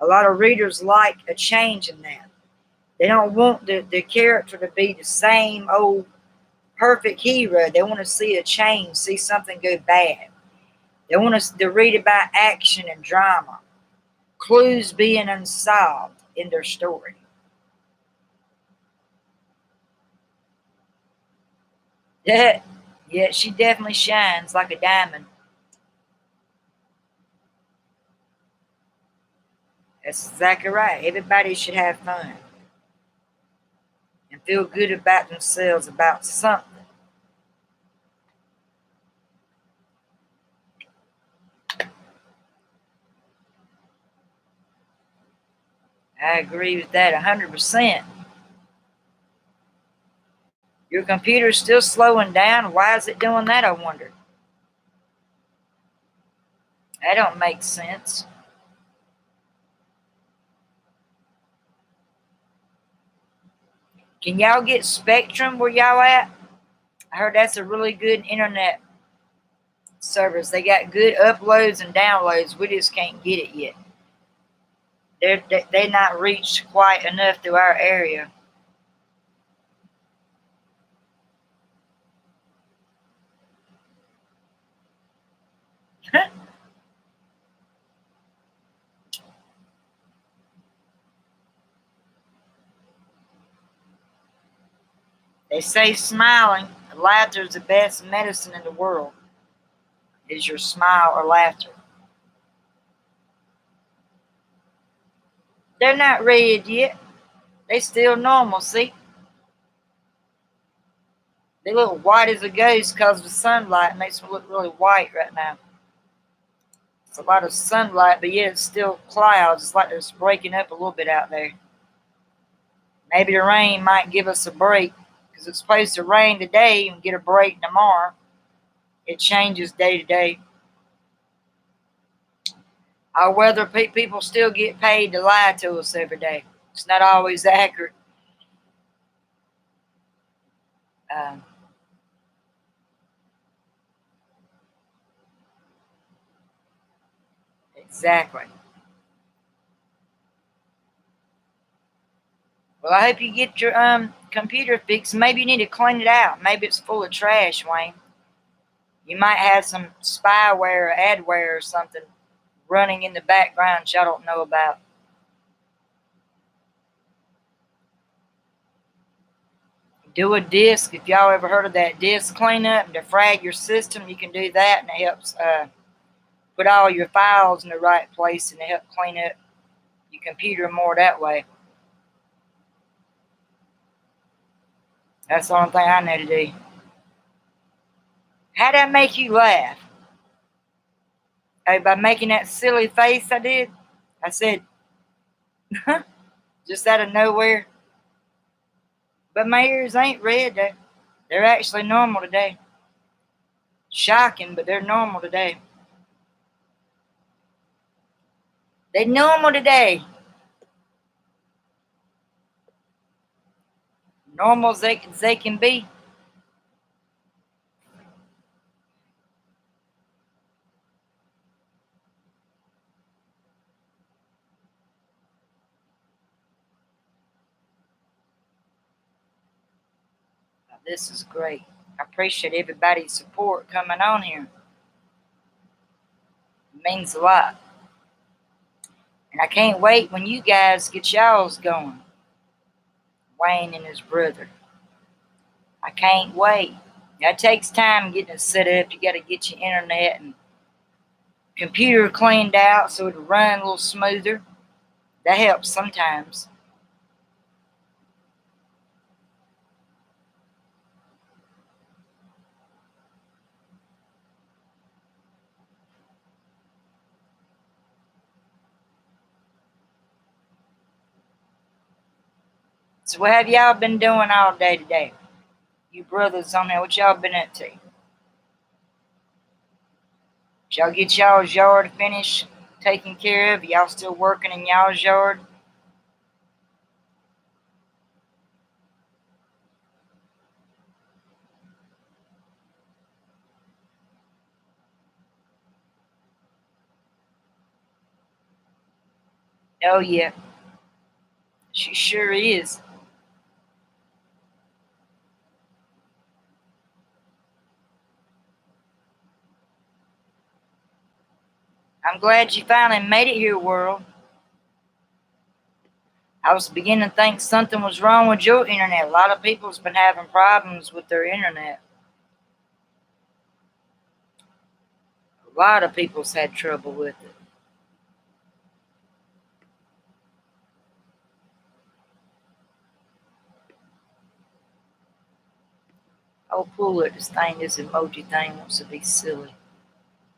A lot of readers like a change in that. They don't want the character to be the same old perfect hero. They want to see a change, see something go bad. They want us to read about action and drama, clues being unsolved in their story. Yeah, she definitely shines like a diamond. That's exactly right. Everybody should have fun and feel good about themselves about something. I agree with that 100%. Your computer's still slowing down. Why is it doing that, I wonder? That don't make sense. Can y'all get Spectrum where y'all at? I heard that's a really good internet service. They got good uploads and downloads. We just can't get it yet. They're not reached quite enough to our area. They say smiling, laughter is the best medicine in the world. Is your smile or laughter? They're not red yet. They still normal, see? They look white as a ghost because of the sunlight. It makes them look really white right now. It's a lot of sunlight, but yet it's still clouds. It's like it's breaking up a little bit out there. Maybe the rain might give us a break because it's supposed to rain today and get a break tomorrow. It changes day to day. Our weather people still get paid to lie to us every day. It's not always accurate. Um, exactly. Well, I hope you get your computer fixed. Maybe you need to clean it out. Maybe it's full of trash, Wayne. You might have some spyware or adware or something running in the background y'all don't know about. Do a disk. If y'all ever heard of that disk cleanup and defrag your system, you can do that, and it helps put all your files in the right place, and it helps clean up your computer more that way. That's the only thing I know to do. How'd that make you laugh? Oh, by making that silly face I did? I said, just out of nowhere. But my ears ain't red. They're actually normal today. Shocking, but they're normal today. They're normal today. Normal as they can be. This is great. I appreciate everybody's support coming on here. It means a lot. And I can't wait when you guys get y'all's going. Wayne and his brother. I can't wait. It takes time getting it set up. You got to get your internet and computer cleaned out so it'll run a little smoother. That helps sometimes. So what have y'all been doing all day today? You brothers on there, what y'all been up to? Did y'all get y'all's yard finished, taken care of? Y'all still working in y'all's yard? Oh yeah, she sure is. I'm glad you finally made it here, world. I was beginning to think something was wrong with your internet. A lot of people's been having problems with their internet. A lot of people's had trouble with it. Oh, pull it. This thing, this emoji thing wants to be silly.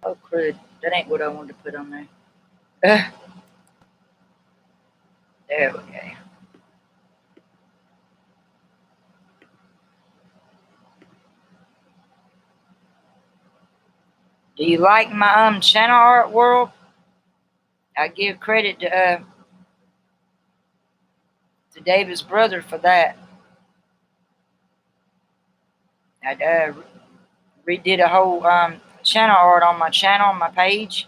Oh, crud. That ain't what I wanted to put on there. There we go. Do you like my channel art, world? I give credit to David's brother for that. I redid a whole channel art on my channel, on my page.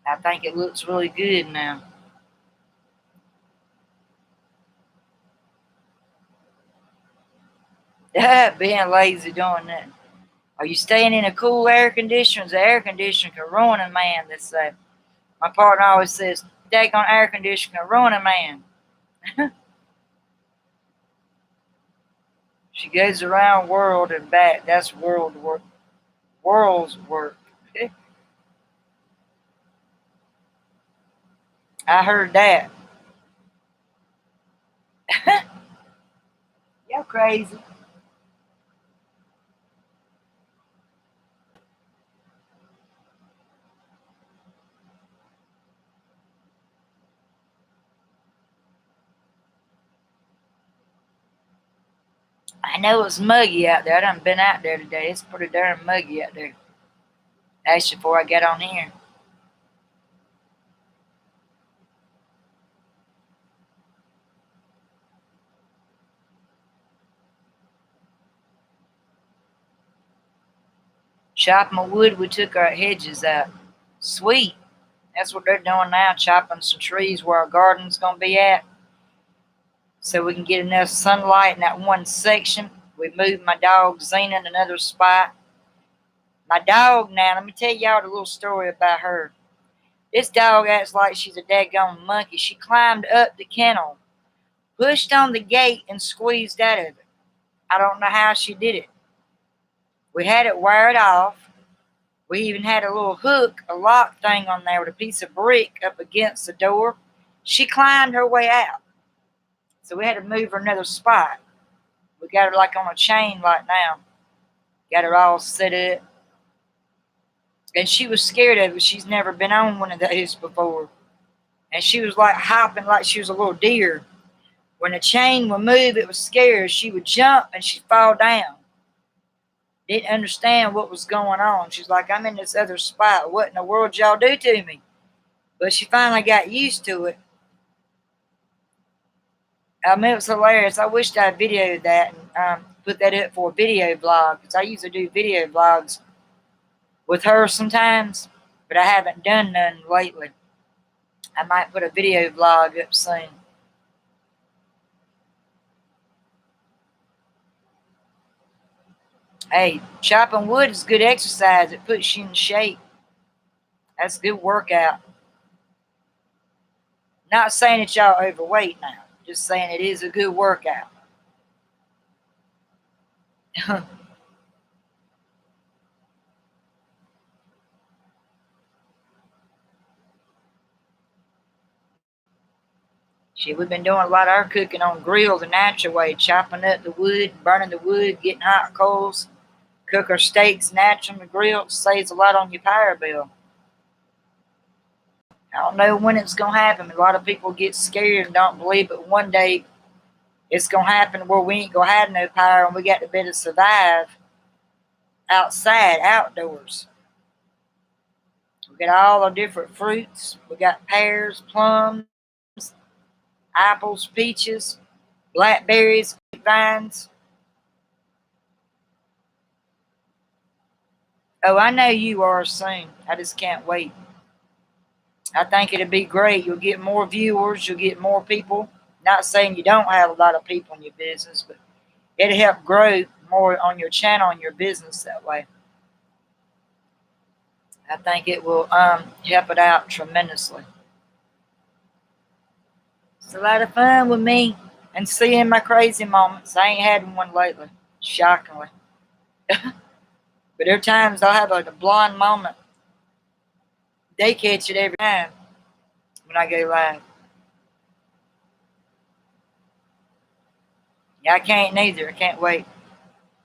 I think it looks really good now. Being lazy doing that. Are you staying in a cool air conditioner? The air conditioner can ruin a man. That's my partner always says, "Daggone air conditioner can ruin a man." She goes around world and back. That's world work. World's work. I heard that. Y'all crazy. I know it's muggy out there. I done been out there today. It's pretty darn muggy out there. Actually, before I get on here. Chopping wood, we took our hedges out. Sweet. That's what they're doing now, chopping some trees where our garden's going to be at. So we can get enough sunlight in that one section. We moved my dog Xena in another spot. My dog now, let me tell y'all a little story about her. This dog acts like she's a daggone monkey. She climbed up the kennel, pushed on the gate, and squeezed out of it. I don't know how she did it. We had it wired off. We even had a little hook, a lock thing on there with a piece of brick up against the door. She climbed her way out. So we had to move her another spot. We got her like on a chain right now. Got her all set up. And she was scared of it. She's never been on one of those before. And she was like hopping like she was a little deer. When the chain would move, it was scared. She would jump and she'd fall down. Didn't understand what was going on. She's like, I'm in this other spot. What in the world y'all do to me? But she finally got used to it. It was hilarious. I wished I videoed that and put that up for a video vlog. Because I usually do video vlogs with her sometimes. But I haven't done none lately. I might put a video vlog up soon. Hey, chopping wood is good exercise. It puts you in shape. That's a good workout. Not saying that y'all overweight now. Just saying it is a good workout. Shit, we've been doing a lot of our cooking on grill the natural way, chopping up the wood, burning the wood, getting hot coals, cook our steaks natural on the grill. It saves a lot on your power bill. I don't know when it's gonna happen. A lot of people get scared and don't believe it. One day it's gonna happen where we ain't gonna have no power and we got to better survive outside, outdoors. We got all the different fruits. We got pears, plums, apples, peaches, blackberries, vines. Oh, I know you are soon. I just can't wait. I think it'll be great. You'll get more viewers. You'll get more people. Not saying you don't have a lot of people in your business, but it'll help grow more on your channel and your business that way. I think it will help it out tremendously. It's a lot of fun with me and seeing my crazy moments. I ain't had one lately, shockingly. But there are times I'll have a blonde moment. They catch it every time when I go live. Yeah, I can't neither. I can't wait.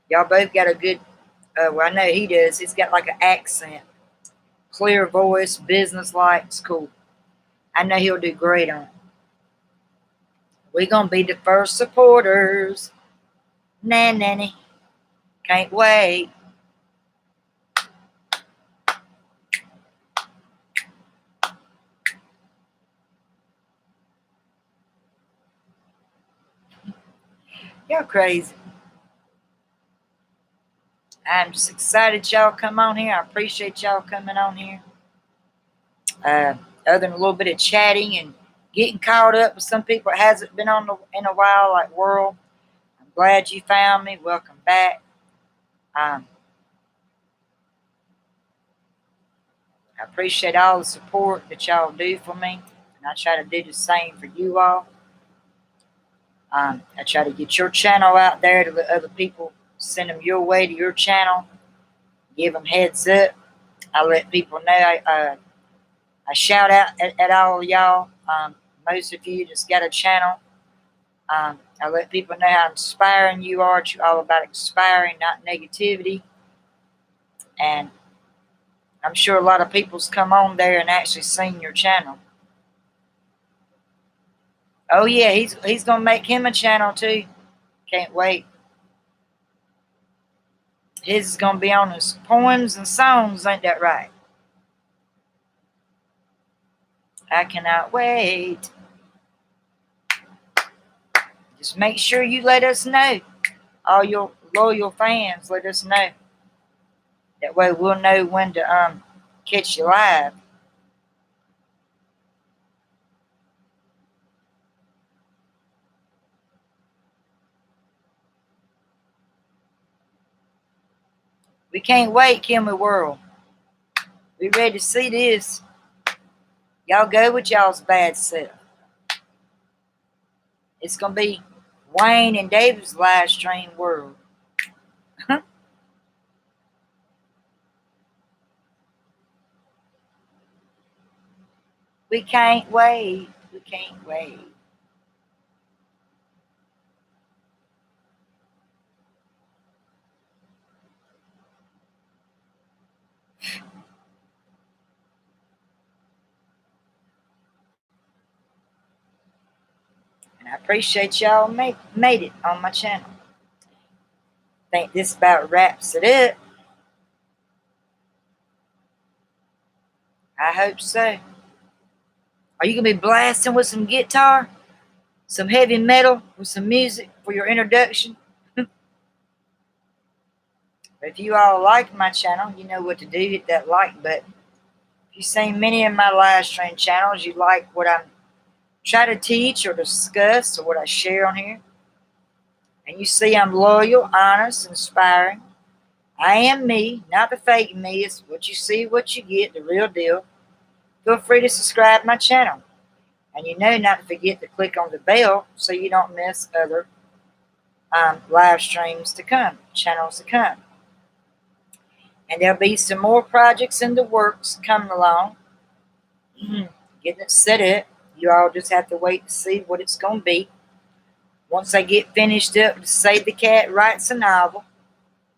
Y'all both got a good, well, I know he does. He's got like an accent, clear voice, business-like. It's cool. I know he'll do great on it. We're going to be the first supporters. Nanny. Can't wait. Y'all crazy. I'm just excited y'all come on here. I appreciate y'all coming on here. Other than a little bit of chatting and getting caught up with some people that hasn't been on in a while, like World. I'm glad you found me. Welcome back. I appreciate all the support that y'all do for me, and I try to do the same for you all. I try to get your channel out there to let other people, send them your way to your channel, give them heads up. I let people know. I shout out at all of y'all. Most of you just got a channel. I let people know how inspiring you are. It's all about inspiring, not negativity. And I'm sure a lot of people's come on there and actually seen your channel. Oh yeah, he's gonna make him a channel too. Can't wait. His is gonna be on his poems and songs, ain't that right? I cannot wait. Just make sure you let us know. All your loyal fans, let us know. That way we'll know when to catch you live. We can't wait, can we, World? We ready to see this. Y'all go with y'all's bad self. It's gonna be Wayne and David's live stream World. We can't wait. We can't wait. And I appreciate y'all made it on my channel. Think this about wraps it up. I hope so. Are you gonna be blasting with some guitar? Some heavy metal with some music for your introduction? If you all like my channel, you know what to do. Hit that like button. If you've seen many of my live stream channels, you like what I'm trying to teach or discuss or what I share on here. And you see I'm loyal, honest, inspiring. I am me, not the fake me. It's what you see, what you get, the real deal. Feel free to subscribe to my channel. And you know not to forget to click on the bell so you don't miss other live streams to come, channels to come. And there'll be some more projects in the works coming along. Getting it set up. You all just have to wait to see what it's going to be. Once I get finished up, Save the Cat writes a novel.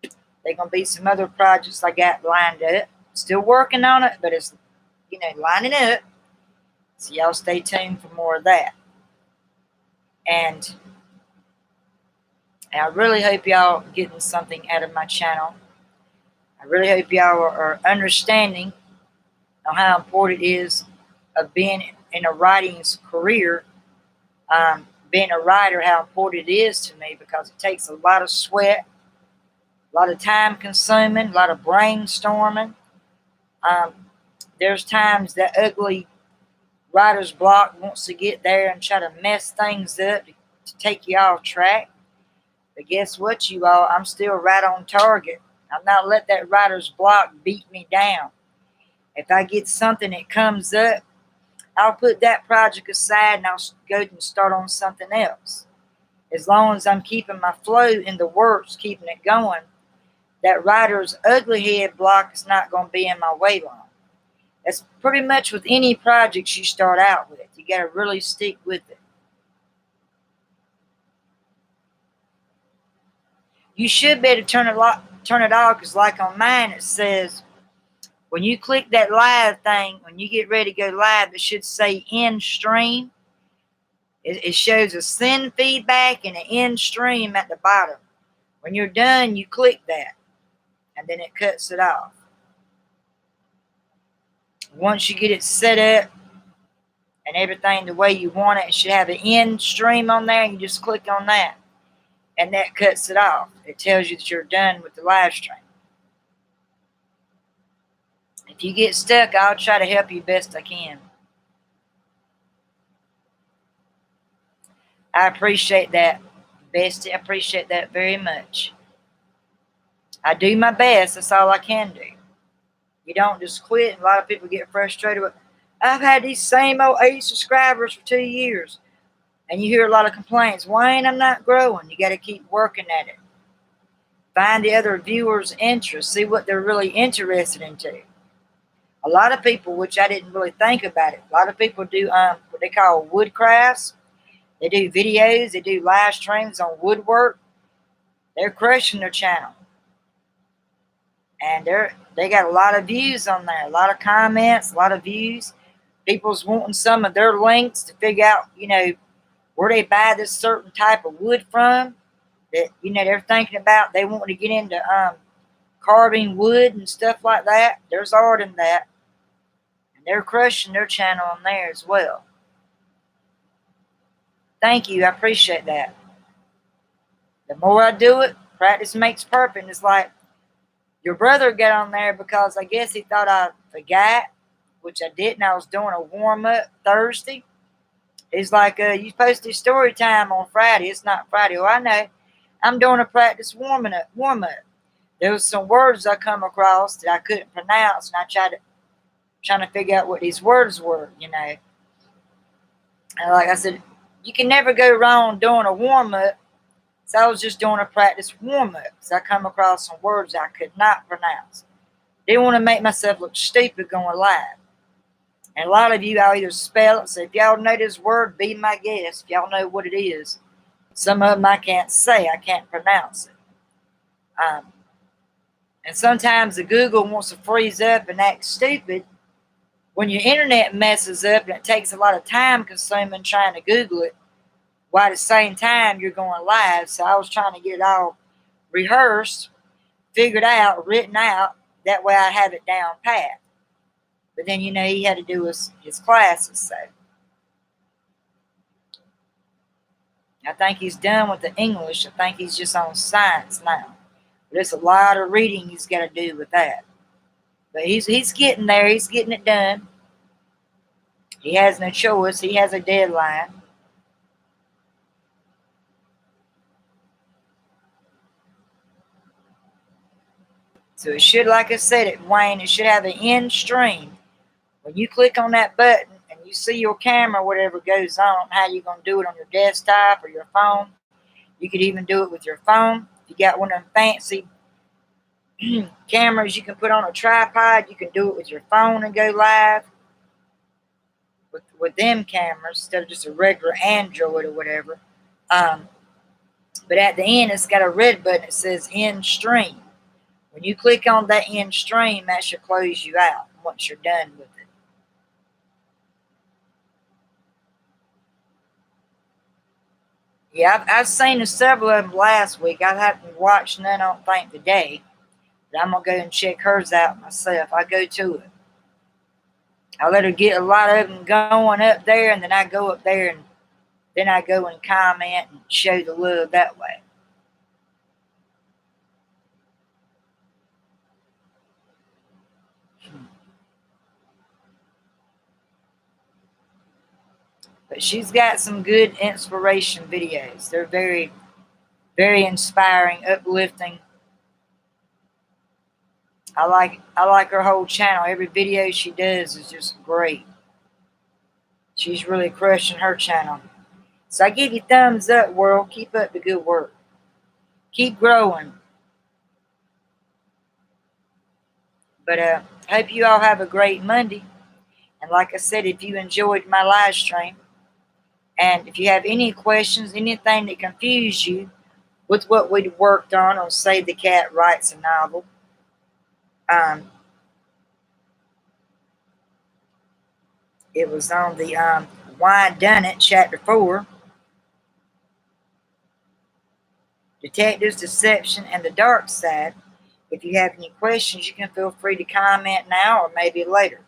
There's going to be some other projects I got lined up. Still working on it, but it's, lining up. So y'all stay tuned for more of that. And I really hope y'all are getting something out of my channel. I really hope y'all are understanding on how important it is of being in a writing career. Being a writer, how important it is to me, because it takes a lot of sweat, a lot of time consuming, a lot of brainstorming. There's times that ugly writer's block wants to get there and try to mess things up to take you off track. But guess what, you all? I'm still right on target. I'm not let that writer's block beat me down. If I get something that comes up, I'll put that project aside and I'll go and start on something else. As long as I'm keeping my flow in the works, keeping it going, that writer's ugly head block is not going to be in my way long. That's pretty much with any projects you start out with. You got to really stick with it. You should be able to turn it off, because like on mine it says, when you click that live thing, when you get ready to go live, it should say end stream. It shows a send feedback and an end stream at the bottom. When you're done, you click that, and then it cuts it off. Once you get it set up and everything the way you want it, it should have an end stream on there, and you just click on that, and that cuts it off. It tells you that you're done with the live stream. If you get stuck, I'll try to help you best I can. I appreciate that, Bestie. I appreciate that very much. I do my best. That's all I can do. You don't just quit. A lot of people get frustrated with, I've had these same old 8 subscribers for 2 years. And you hear a lot of complaints. Wayne, I'm not growing. You got to keep working at it. Find the other viewers' interests. See what they're really interested into. A lot of people, which I didn't really think about it, a lot of people do what they call woodcrafts. They do videos. They do live streams on woodwork. They're crushing their channel. And they got a lot of views on there, a lot of comments, a lot of views. People's wanting some of their links to figure out, where they buy this certain type of wood from. That, they're thinking about, they want to get into carving wood and stuff like that. There's art in that. And they're crushing their channel on there as well. Thank you. I appreciate that. The more I do it, practice makes perfect. It's like your brother got on there because I guess he thought I forgot, which I didn't. I was doing a warm-up Thursday. He's like, you posted story time on Friday. It's not Friday. Well, I know. I'm doing a practice warm-up. There was some words I come across that I couldn't pronounce, and I trying to figure out what these words were, And like I said, you can never go wrong doing a warm-up. So I was just doing a practice warm-up. So I come across some words I could not pronounce. Didn't want to make myself look stupid going live. And a lot of you, I'll either spell it. So if y'all know this word, be my guest. If y'all know what it is. Some of them I can't say. I can't pronounce it. And sometimes the Google wants to freeze up and act stupid. When your internet messes up and it takes a lot of time consuming trying to Google it, while at the same time you're going live. So I was trying to get it all rehearsed, figured out, written out. That way I have it down pat. But then, he had to do his classes. So I think he's done with the English. I think he's just on science now. But there's a lot of reading he's got to do with that. But he's getting there. He's getting it done. He has no choice. He has a deadline. So it should, like I said, Wayne, it should have an end stream. When you click on that button and you see your camera, whatever goes on, how you going to do it on your desktop or your phone. You could even do it with your phone. If you got one of them fancy cameras you can put on a tripod, you can do it with your phone and go live with them cameras instead of just a regular Android or whatever. But at the end, it's got a red button that says end stream. When you click on that end stream, that should close you out once you're done with it. Yeah, I've seen several of them last week. I haven't watched none, I don't think, today. But I'm going to go and check hers out myself. I go to it. I let her get a lot of them going up there, and then I go up there, and then I go and comment and show the love that way. But she's got some good inspiration videos. They're very, very inspiring, uplifting. I like her whole channel. Every video she does is just great. She's really crushing her channel. So I give you thumbs up, world. Keep up the good work. Keep growing. But hope you all have a great Monday. And like I said, if you enjoyed my live stream, and if you have any questions, anything that confused you with what we worked on Save the Cat Writes a Novel, it was on the whydunit, Chapter 4, Detectives, Deception, and the Dark Side. If you have any questions, you can feel free to comment now or maybe later.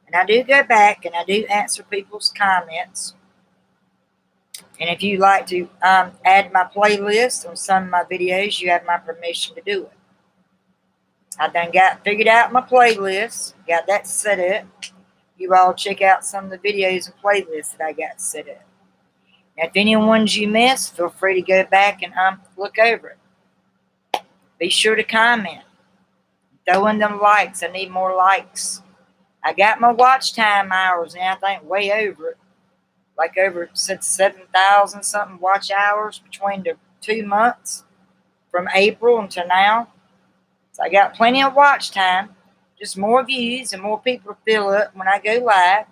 And I do go back and I do answer people's comments. And if you'd like to add my playlist on some of my videos, you have my permission to do it. I done got figured out my playlist, got that set up. You all check out some of the videos and playlists that I got set up. Now, if any ones you missed, feel free to go back and look over it. Be sure to comment. Throw in them likes. I need more likes. I got my watch time hours now, I think way over it. Like over 7,000 something watch hours between the 2 months from April until now. So I got plenty of watch time. Just more views and more people fill up when I go live,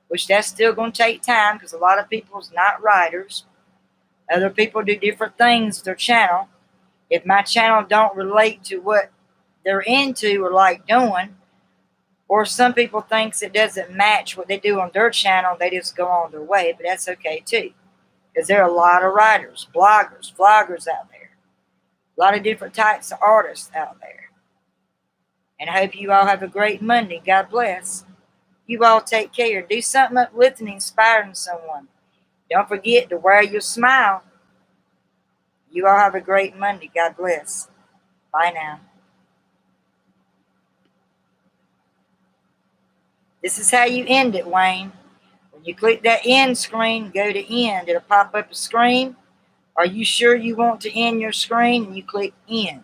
which that's still going to take time because a lot of people's not writers. Other people do different things with their channel. If my channel don't relate to what they're into or like doing, or some people thinks it doesn't match what they do on their channel, they just go on their way, but that's okay too. Because there are a lot of writers, bloggers, vloggers out there. A lot of different types of artists out there. And I hope you all have a great Monday. God bless. You all take care. Do something uplifting, inspiring someone. Don't forget to wear your smile. You all have a great Monday. God bless. Bye now. This is how you end it, Wayne. When you click that end screen, go to end. It'll pop up a screen. Are you sure you want to end your screen? And you click end.